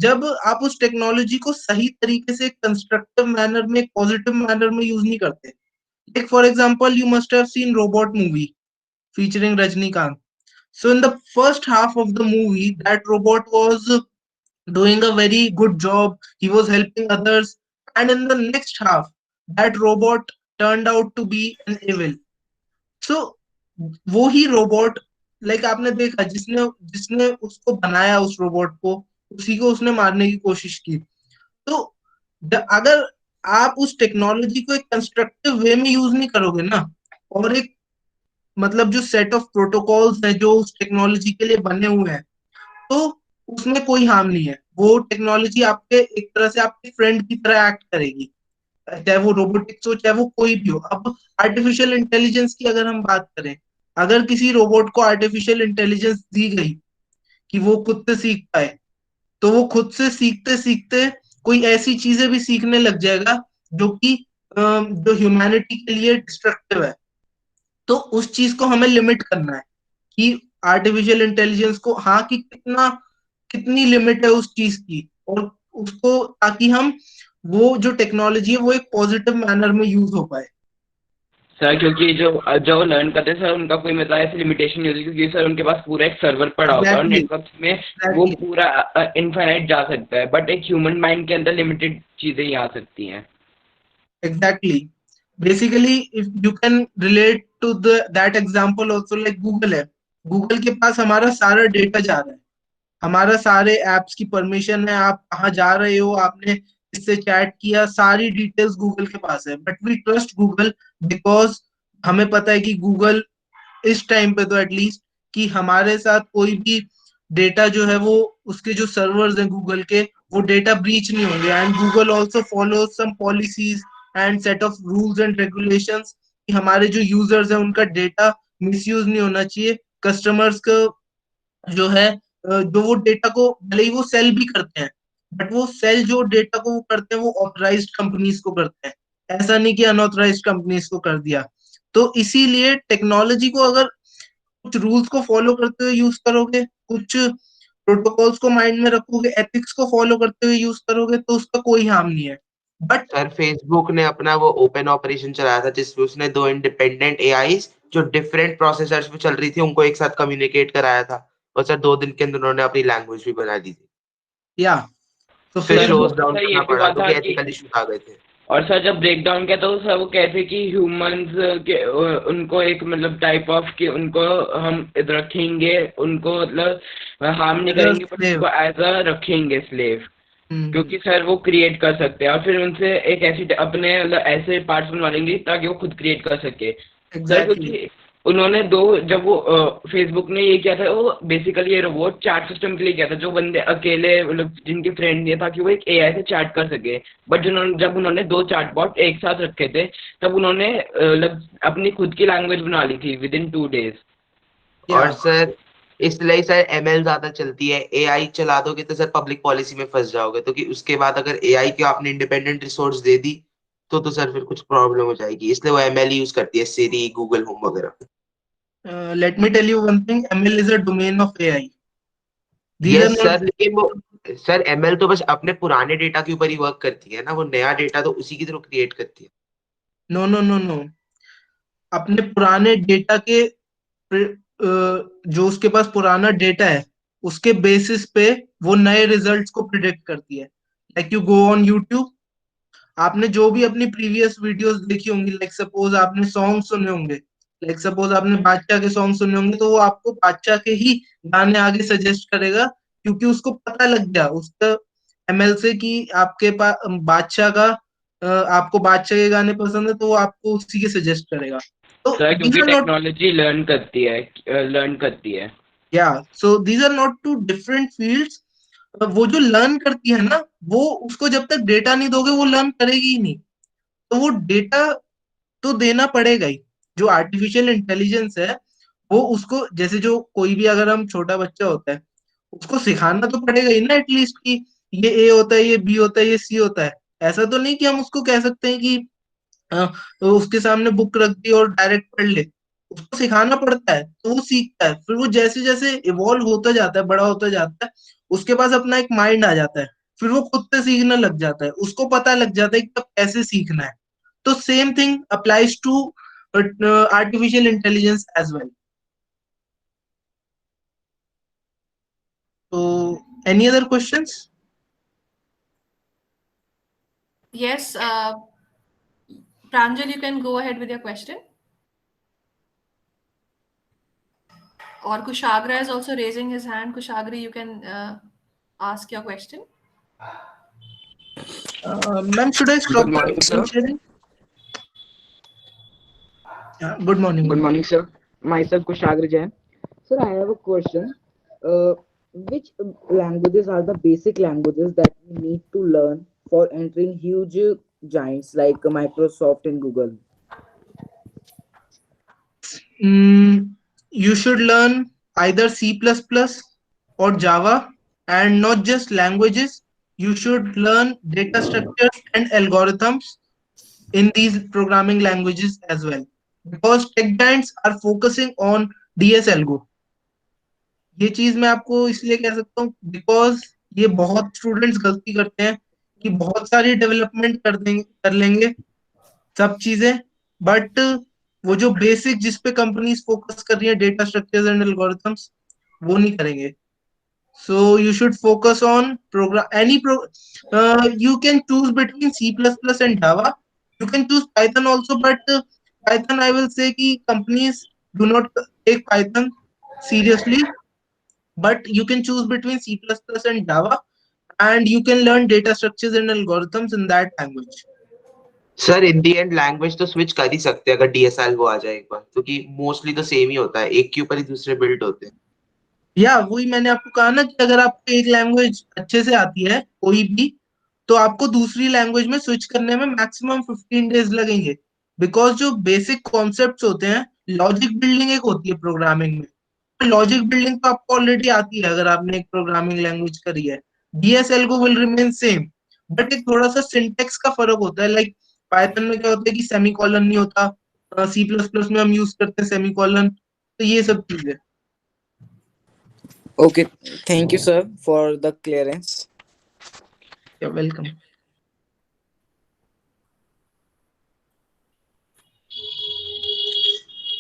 जब आप उस टेक्नोलॉजी को सही तरीके से कंस्ट्रक्टिव मैनर में, पॉजिटिव मैनर में यूज नहीं करते. Like for example, you must have seen robot movie featuring Rajnikant. So in the first half of the movie, that robot was doing a very good job. He was helping others, and in the next half, that robot turned out to be an evil. So वो ही robot, like आपने देखा, जिसने जिसने उसको बनाया, उस robot को, उसी को उसने मारने की कोशिश की. तो अगर आप उस टेक्नोलॉजी को एक कंस्ट्रक्टिव वे में यूज नहीं करोगे ना, और एक मतलब जो सेट ऑफ प्रोटोकॉल्स है जो उस टेक्नोलॉजी के लिए बने हुए हैं, तो उसमें कोई हार्म नहीं है. वो टेक्नोलॉजी आपके एक तरह से आपके फ्रेंड की तरह एक्ट करेगी, चाहे वो रोबोटिक्स हो, चाहे वो कोई भी हो. अब आर्टिफिशियल इंटेलिजेंस की अगर हम बात करें, अगर किसी रोबोट को आर्टिफिशियल इंटेलिजेंस दी गई कि वो खुद से सीख पाए, तो वो खुद से सीखते सीखते कोई ऐसी चीजें भी सीखने लग जाएगा जो कि जो ह्यूमैनिटी के लिए डिस्ट्रक्टिव है. तो उस चीज को हमें लिमिट करना है कि आर्टिफिशियल इंटेलिजेंस को, हाँ, कि कितनी लिमिट है उस चीज की, और उसको, ताकि हम वो जो टेक्नोलॉजी है वो एक पॉजिटिव मैनर में यूज हो पाए. सर क्योंकि जो जो लर्न करते हैं सर, उनका कोई मतलब ऐसी लिमिटेशन नहीं होती, क्योंकि सर उनके पास पूरा एक सर्वर पड़ा होता है और Exactly. नेटवर्क में वो पूरा इनफाइनाइट जा सकता है, बट एक ह्यूमन माइंड के अंदर लिमिटेड चीजें ही आ सकती हैं. Exactly. Basically, if you can relate to that example also, like Google है. Google के पास हमारा सारा डेटा जा रहा है, हमारा सारे एप्स की परमिशन है, आप कहाँ जा रहे हो, आपने इससे चैट किया, सारी डिटेल्स गूगल के पास है. But we trust Google because हमें पता है कि गूगल इस टाइम पे तो एटलीस्ट, कि हमारे साथ कोई भी डेटा जो है, वो उसके जो सर्वर्स हैं गूगल के, वो डेटा ब्रीच नहीं होंगे. And Google also follow some policies and set of rules and regulations कि हमारे जो यूजर्स हैं उनका डेटा मिसयूज नहीं होना चाहिए. कस्टमर्स का जो है, जो वो डेटा को भले ही वो सेल भी करते हैं, बट वो सेल जो डेटा को वो करते हैं वो ऑथराइज्ड कंपनीज को करते हैं, ऐसा नहीं कि अनऑथराइज्ड कंपनीज को कर दिया. तो इसीलिए टेक्नोलॉजी को अगर कुछ रूल्स को फॉलो करते हुए यूज करोगे, कुछ प्रोटोकॉल्स को माइंड में रखोगे, एथिक्स को फॉलो करते हुए यूज करोगे, तो उसका कोई हार्म नहीं है. बट सर फेसबुक ने अपना वो ओपन ऑपरेशन चलाया था जिसमें उसने 2 इंडिपेंडेंट एआईज जो डिफरेंट प्रोसेसर्स पे चल रही थी उनको एक साथ कम्युनिकेट कराया था, और सर 2 दिन के अंदर उन्होंने अपनी लैंग्वेज भी बना दी थी. या तो फिर सर क्लोज वो डाउन सर ये करना भी पड़ा हुआ था क्योंकि कि, एथिकल इश्यूज आ गए थे. और सर जब ब्रेक डाउन किया तो सर वो कहते कि ह्यूमंस के उनको एक मतलब टाइप ऑफ कि उनको हम रखेंगे, उनको मतलब हार्म नहीं As a करेंगे, बट slave. उनको एज अ रखेंगे स्लेव, हम्म, क्योंकि सर वो क्रिएट कर सकते हैं और फिर उनसे एक ऐसी अपने मतलब ऐसे पार्ट्स बनवा लेंगे ताकि वो खुद क्रिएट कर सके. Sir exactly. क्योंकि उन्होंने दो, जब वो फेसबुक ने ये किया था, वो बेसिकली ये रोबोट चैट सिस्टम के लिए किया था, जो बंदे अकेले मतलब जिनके फ्रेंड नहीं था कि वो एक एआई से चैट कर सके. बट जब उन्होंने 2 चैटबॉट एक साथ रखे थे, तब उन्होंने मतलब अपनी खुद की लैंग्वेज बना ली थी विद इन 2 days. और सर इसलिए सर एमएल ज्यादा चलती है. एआई चला दोगे तो सर पब्लिक पॉलिसी में फंस जाओगे, तो कि उसके बाद अगर एआई को आपने इंडिपेंडेंट रिसोर्स दे दी तो सर फिर कुछ प्रॉब्लम हो जाएगी. इसलिए वो एमएल यूज करती है, सिरी, गूगल होम वगैरह. Let me tell you one thing, ML is a domain of AI. These are yes not. Sir, लेकिन वो सर एमएल तो बस अपने पुराने डेटा के ऊपर ही वर्क करती है ना, वो नया डेटा तो उसी की थ्रू क्रिएट करती है. नो नो नो नो, अपने पुराने डेटा के जो उसके पास पुराना डेटा है उसके बेसिस पे वो नए रिजल्ट्स को प्रिडिक्ट करती है. Like you go on YouTube, आपने जो भी अपनी प्रीवियस वीडियोस देखी होंगी, लाइक सपोज आपने सॉन्ग सुने होंगे, लाइक सपोज आपने बादशाह के सॉन्ग सुने होंगे, तो वो आपको बादशाह के ही गाने आगे सजेस्ट करेगा, क्योंकि उसको पता लग गया उसका एमएल से कि आपके पास बादशाह का आपको बादशाह के गाने पसंद है, तो वो आपको उसी के सजेस्ट करेगा. तो सर these क्योंकि are not, टेक्नोलॉजी लर्न करती है. yeah, so these are not two different fields. वो जो लर्न करती है ना, वो उसको जब तक डेटा नहीं दोगे वो लर्न करेगी ही नहीं. तो वो डेटा तो देना पड़ेगा ही. जो आर्टिफिशियल इंटेलिजेंस है वो उसको, जैसे जो कोई भी अगर हम छोटा बच्चा होता है उसको सिखाना तो पड़ेगा ही ना एटलीस्ट, कि ये ए होता है, ये बी होता है, ये सी होता है. ऐसा तो नहीं कि हम उसको कह सकते हैं कि तो उसके सामने बुक रख दी और डायरेक्ट पढ़ ले. उसको सिखाना पड़ता है तो वो सीखता है, फिर वो जैसे जैसे इवॉल्व होता जाता है, बड़ा होता जाता है, उसके पास अपना एक माइंड आ जाता है, फिर वो खुद से सीखने लग जाता है, उसको पता लग जाता है कि अब कैसे सीखना है। तो same thing applies to artificial intelligence as well. तो any other questions? Yes, Pranjal, you can go ahead with your question. Or Kushagra is also raising his hand. Kushagra, you can ask your question. Ma'am, should I stop Good the morning, screen sir. sharing? Good morning. Good morning, sir. Myself, Kushagra Jain. Sir, I have a question. Uh, which languages are the basic languages that we need to learn for entering huge giants like Microsoft and Google? You should learn either C++ or Java, and not just languages. You should learn data structures and algorithms in these programming languages as well. Because tech giants are focusing on DSLGO. ये चीज मैं आपको इसलिए कह सकता हूँ because ये बहुत स्टूडेंट्स गलती करते हैं कि बहुत सारी डेवलपमेंट कर लेंगे सब चीजें, बट वो जो बेसिक जिस पे कंपनीज फोकस कर रही है, डेटा स्ट्रक्चर्स एंड एल्गोरिथम्स, वो नहीं करेंगे. So you should focus on you can choose between C++ and Java. You can choose Python also, but Python, I will say कि companies do not take Python seriously, but you can choose between C++ and Java, and you can learn data structures and algorithms in that language. Sir in the and language तो switch कर ही सकते हैं अगर DSL वो आ जाए एक बार, क्योंकि mostly तो सेम ही होता है, एक के ऊपर ही दूसरे बिल्ड होते हैं. या वही मैंने आपको कहा ना कि अगर आपको एक लैंग्वेज अच्छे से आती है कोई भी, तो आपको दूसरी लैंग्वेज में स्विच करने में मैक्सिमम 15 डेज लगेंगे. बिकॉज जो बेसिक कॉन्सेप्ट्स होते हैं, लॉजिक बिल्डिंग एक होती है प्रोग्रामिंग में. लॉजिक बिल्डिंग तो आपको ऑलरेडी आती है अगर आपने एक प्रोग्रामिंग लैंग्वेज करी है. डीएसएल को विल रिमेन सेम, बट एक थोड़ा सा सिंटेक्स का फर्क होता है. लाइक पाइथन में क्या होता है कि सेमीकोलन नहीं होता, C++ में हम यूज करते हैं सेमीकोलन. तो ये सब चीजें. Okay, thank you, sir, for the clearance. You're welcome.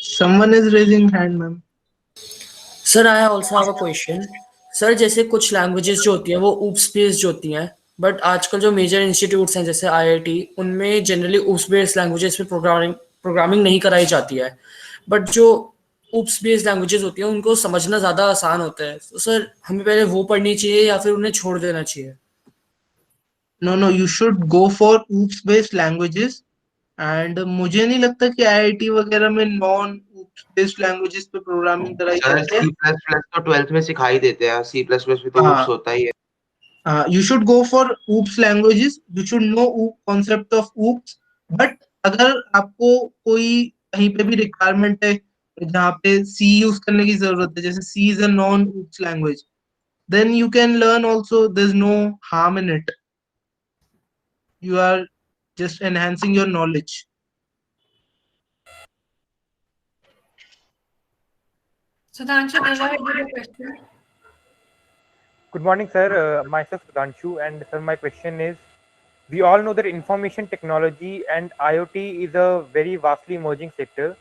Someone is raising hand, ma'am. Sir I also have a question. Sir जैसे कुछ लैंग्वेजेस जो होती हैं वो ऊप्स बेस्ड होती हैं, बट आजकल जो मेजर इंस्टीट्यूट्स हैं जैसे आईआईटी, उनमें जनरली ऊप्स बेस्ड लैंग्वेजेस में प्रोग्रामिंग नहीं कराई जाती है. बट जो ऊप्स बेस्ड लैंग्वेजेस होती हैं उनको समझना ज़्यादा आसान होता है. तो सर हमें पहले वो पढ़नी चाहिए या फिर उन्हें छोड़ देना चाहिए? No, you should go for OOPS based languages. And मुझे नहीं लगता कि आईआईटी वगैरह में नॉन OOPS based languages पे प्रोग्रामिंग कराई सर जाती है. C++ तो 12th में सिखाई देते हैं, C++ में तो हाँ. oops होता ही है. You should go for OOPS languages. You should know concept of OOPS. But अगर आपको कोई कहीं पे भी रिक्वायरमेंट है जहाँ पे C यूज करने की जरूरत है, जैसे C is a non OOPS language, then you can learn also. There's no harm in it. You are just enhancing your knowledge. Sudhanshu, go ahead with your question. Good morning, sir. Myself Sudhanshu, and sir, my question is: we all know that information technology and IoT is a very vastly emerging sector,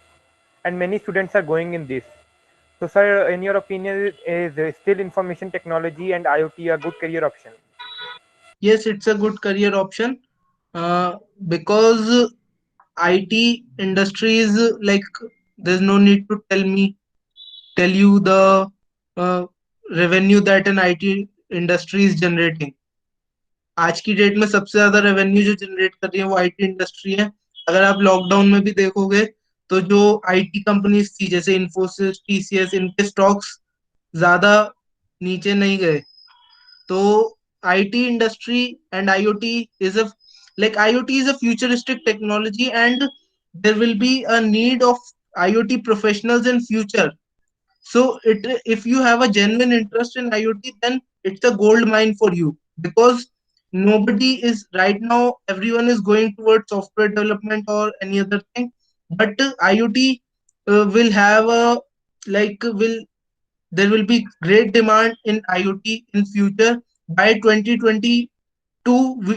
and many students are going in this. So, sir, in your opinion, is still information technology and IoT a good career option? Yes, it's a good career option, because IT industry is like, there's no need to tell you the uh, revenue that an IT industry is generating. आज की date में सबसे ज्यादा revenue जो generate कर रही है वो आईटी इंडस्ट्री है. अगर आप लॉकडाउन में भी देखोगे तो जो आईटी कंपनीज थी जैसे इन्फोसिस, टीसीएस, इनके स्टॉक्स ज्यादा नीचे नहीं गए. तो IT industry and IoT is a futuristic technology, and there will be a need of IoT professionals in future. So if you have a genuine interest in IoT, then it's a gold mine for you, because nobody is right now, everyone is going towards software development or any other thing. But IoT will have a will there will be great demand in IoT in future. By 2022,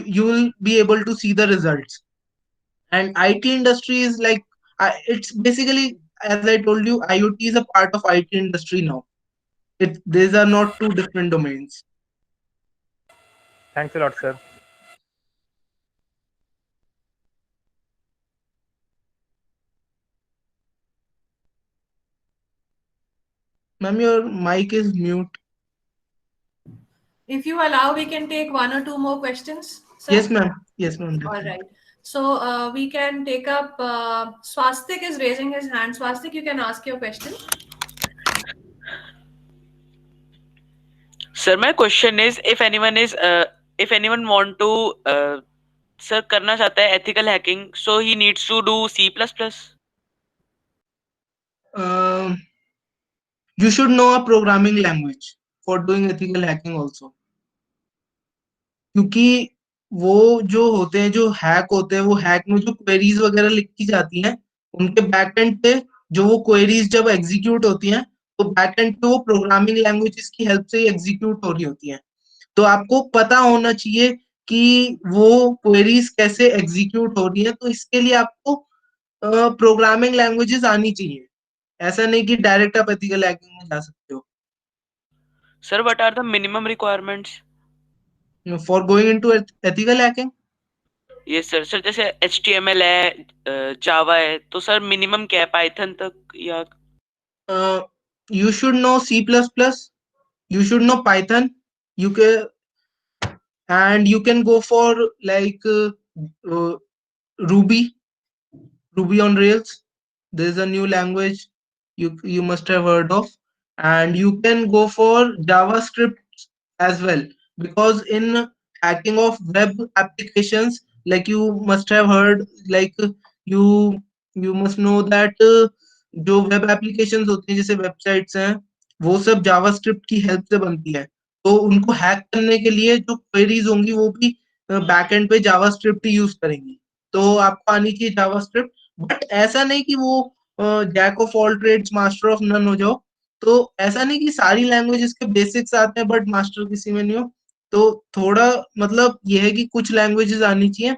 you will be able to see the results. And IT industry is it's basically, as I told you, IoT is a part of IT industry now. These are not two different domains. Thanks a lot, sir. Ma'am, your mic is mute. If you allow, we can take one or two more questions, sir. Yes, ma'am. Yes, ma'am. All definitely. right. So we can take up. Swastik is raising his hand. Swastik, you can ask your question. Sir, my question is, if anyone want to sir करना चाहता है ethical hacking, so he needs to do C++. You should know a programming language for doing ethical hacking also. क्योंकि वो जो होते हैं, जो hack होते हैं, वो हैक में जो क्वेरीज वगैरह लिखी जाती हैं, उनके बैकएंड पे जो वो क्वेरीज जब एग्जीक्यूट होती हैं, तो बैकएंड पे वो प्रोग्रामिंग लैंग्वेजेस की हेल्प से ही एग्जीक्यूट हो रही होती हैं. तो आपको पता होना चाहिए कि वो क्वेरीज कैसे एग्जीक्यूट हो रही है. तो इसके लिए आपको प्रोग्रामिंग लैंग्वेजेस आनी चाहिए. ऐसा नहीं कि डायरेक्ट आप एथिकल हैकिंग में जा सकते हो. Sir, what are the minimum requirements? For going into ethical hacking? Yes, sir. Sir, जैसे HTML है, Java है, तो सर मिनिमम क्या है, Python तक या? You should know C++. You should know Python. And you can go for Ruby on Rails. There is a new language you must have heard of. And you can go for JavaScript as well, because in hacking of web applications, you must have heard, you must know that जो web applications होती हैं, जैसे websites हैं, वो सब JavaScript की help से बनती है. तो उनको हैक करने के लिए जो क्वेरीज होंगी, वो भी बैकएंड पे जावास्क्रिप्ट ही यूज करेंगी. तो आपको आनी चाहिए जावास्क्रिप्ट. बट ऐसा नहीं कि वो jack of all trades master of none हो जाओ. तो ऐसा नहीं कि सारी लैंग्वेजेस के बेसिक्स आते हैं बट मास्टर किसी में नहीं हो. तो थोड़ा मतलब ये है कि कुछ लैंग्वेजेस आनी चाहिए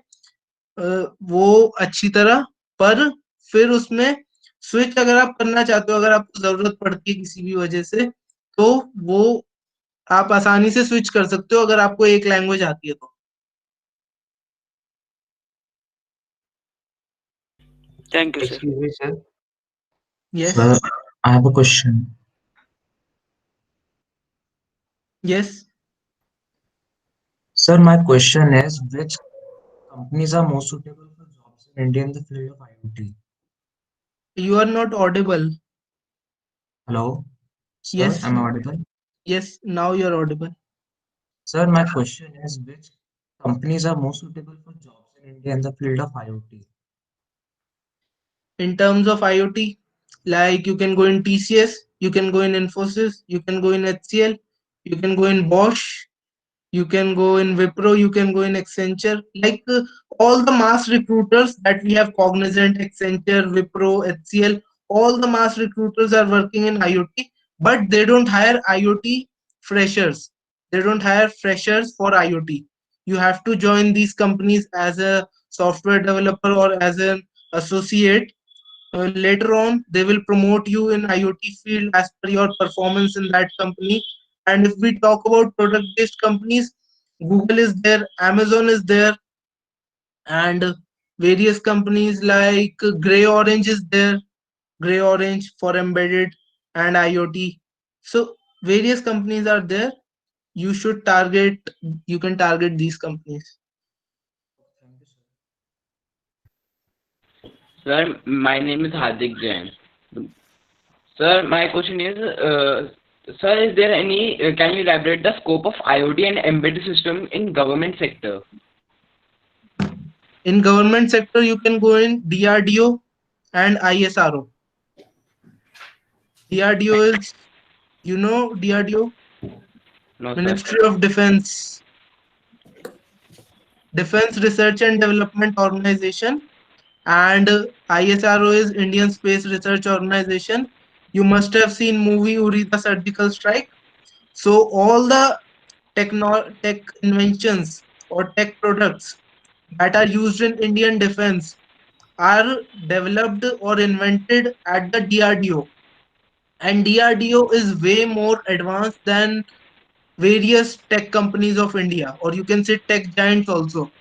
वो अच्छी तरह. पर फिर उसमें स्विच अगर आप करना चाहते हो, अगर आपको जरूरत पड़ती है किसी भी वजह से, तो वो आप आसानी से स्विच कर सकते हो अगर आपको एक लैंग्वेज आती है तो. Thank you, sir. Excuse me, sir. Yes. Sir, I have a question. Yes. Sir, my question is, which companies are most suitable for jobs in India in the field of IoT? You are not audible. Hello? Sir, Yes. am I audible? Yes, now you're audible. Sir, my question is, which companies are most suitable for jobs in India in the field of IoT? In terms of IoT, you can go in TCS, you can go in Infosys, you can go in HCL, you can go in Bosch, you can go in Wipro, you can go in Accenture. All the mass recruiters that we have, Cognizant, Accenture, Wipro, HCL, all the mass recruiters are working in IoT, but they don't hire IoT freshers. They don't hire freshers for IoT. You have to join these companies as a software developer or as an associate. Later on, they will promote you in IoT field as per your performance in that company. And if we talk about product-based companies, Google is there, Amazon is there, and various companies like Grey Orange is there, Grey Orange for embedded and IoT. So various companies are there. You can target these companies. Sir, my name is Hardik Jain. Sir, my question is, sir, is there any, can you elaborate the scope of IoT and embedded system in government sector? In government sector, you can go in DRDO and ISRO. DRDO is, you know DRDO? No, sir. Ministry of Defense Research and Development Organization. and ISRO is Indian Space Research Organization. You must have seen movie Uri the Surgical Strike. So all the tech inventions or tech products that are used in Indian defense are developed or invented at the DRDO. And DRDO is way more advanced than various tech companies of India, or you can say tech giants also.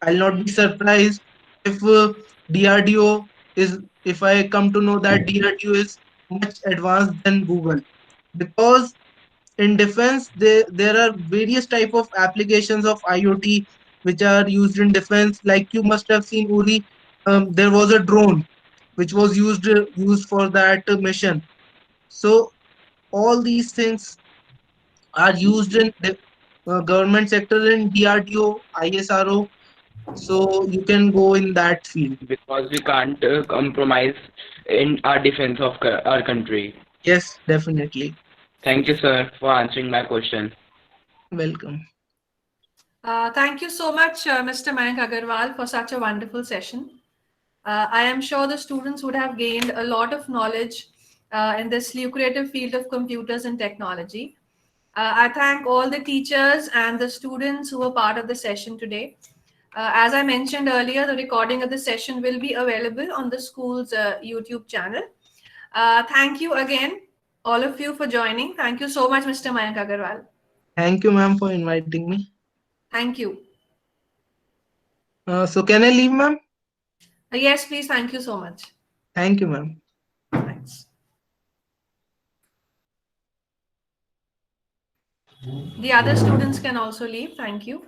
I'll not be surprised if DRDO if I come to know that DRDO is much advanced than Google, because in defense there are various type of applications of IoT which are used in defense. Like you must have seen, Uri, there was a drone which was used for that mission. So all these things are used in the government sector in DRDO, ISRO. So you can go in that field. Because we can't compromise in our defense of our country. Yes, definitely. Thank you, sir, for answering my question. Welcome. Thank you so much, Mr. Mayank Agarwal, for such a wonderful session. I am sure the students would have gained a lot of knowledge in this lucrative field of computers and technology. I thank all the teachers and the students who were part of the session today. As I mentioned earlier, the recording of the session will be available on the school's YouTube channel. Thank you again, all of you, for joining. Thank you so much, Mr. Mayank Agarwal. Thank you, ma'am, for inviting me. Thank you. So can I leave, ma'am? Yes, please. Thank you so much. Thank you, ma'am. Thanks. The other students can also leave. Thank you.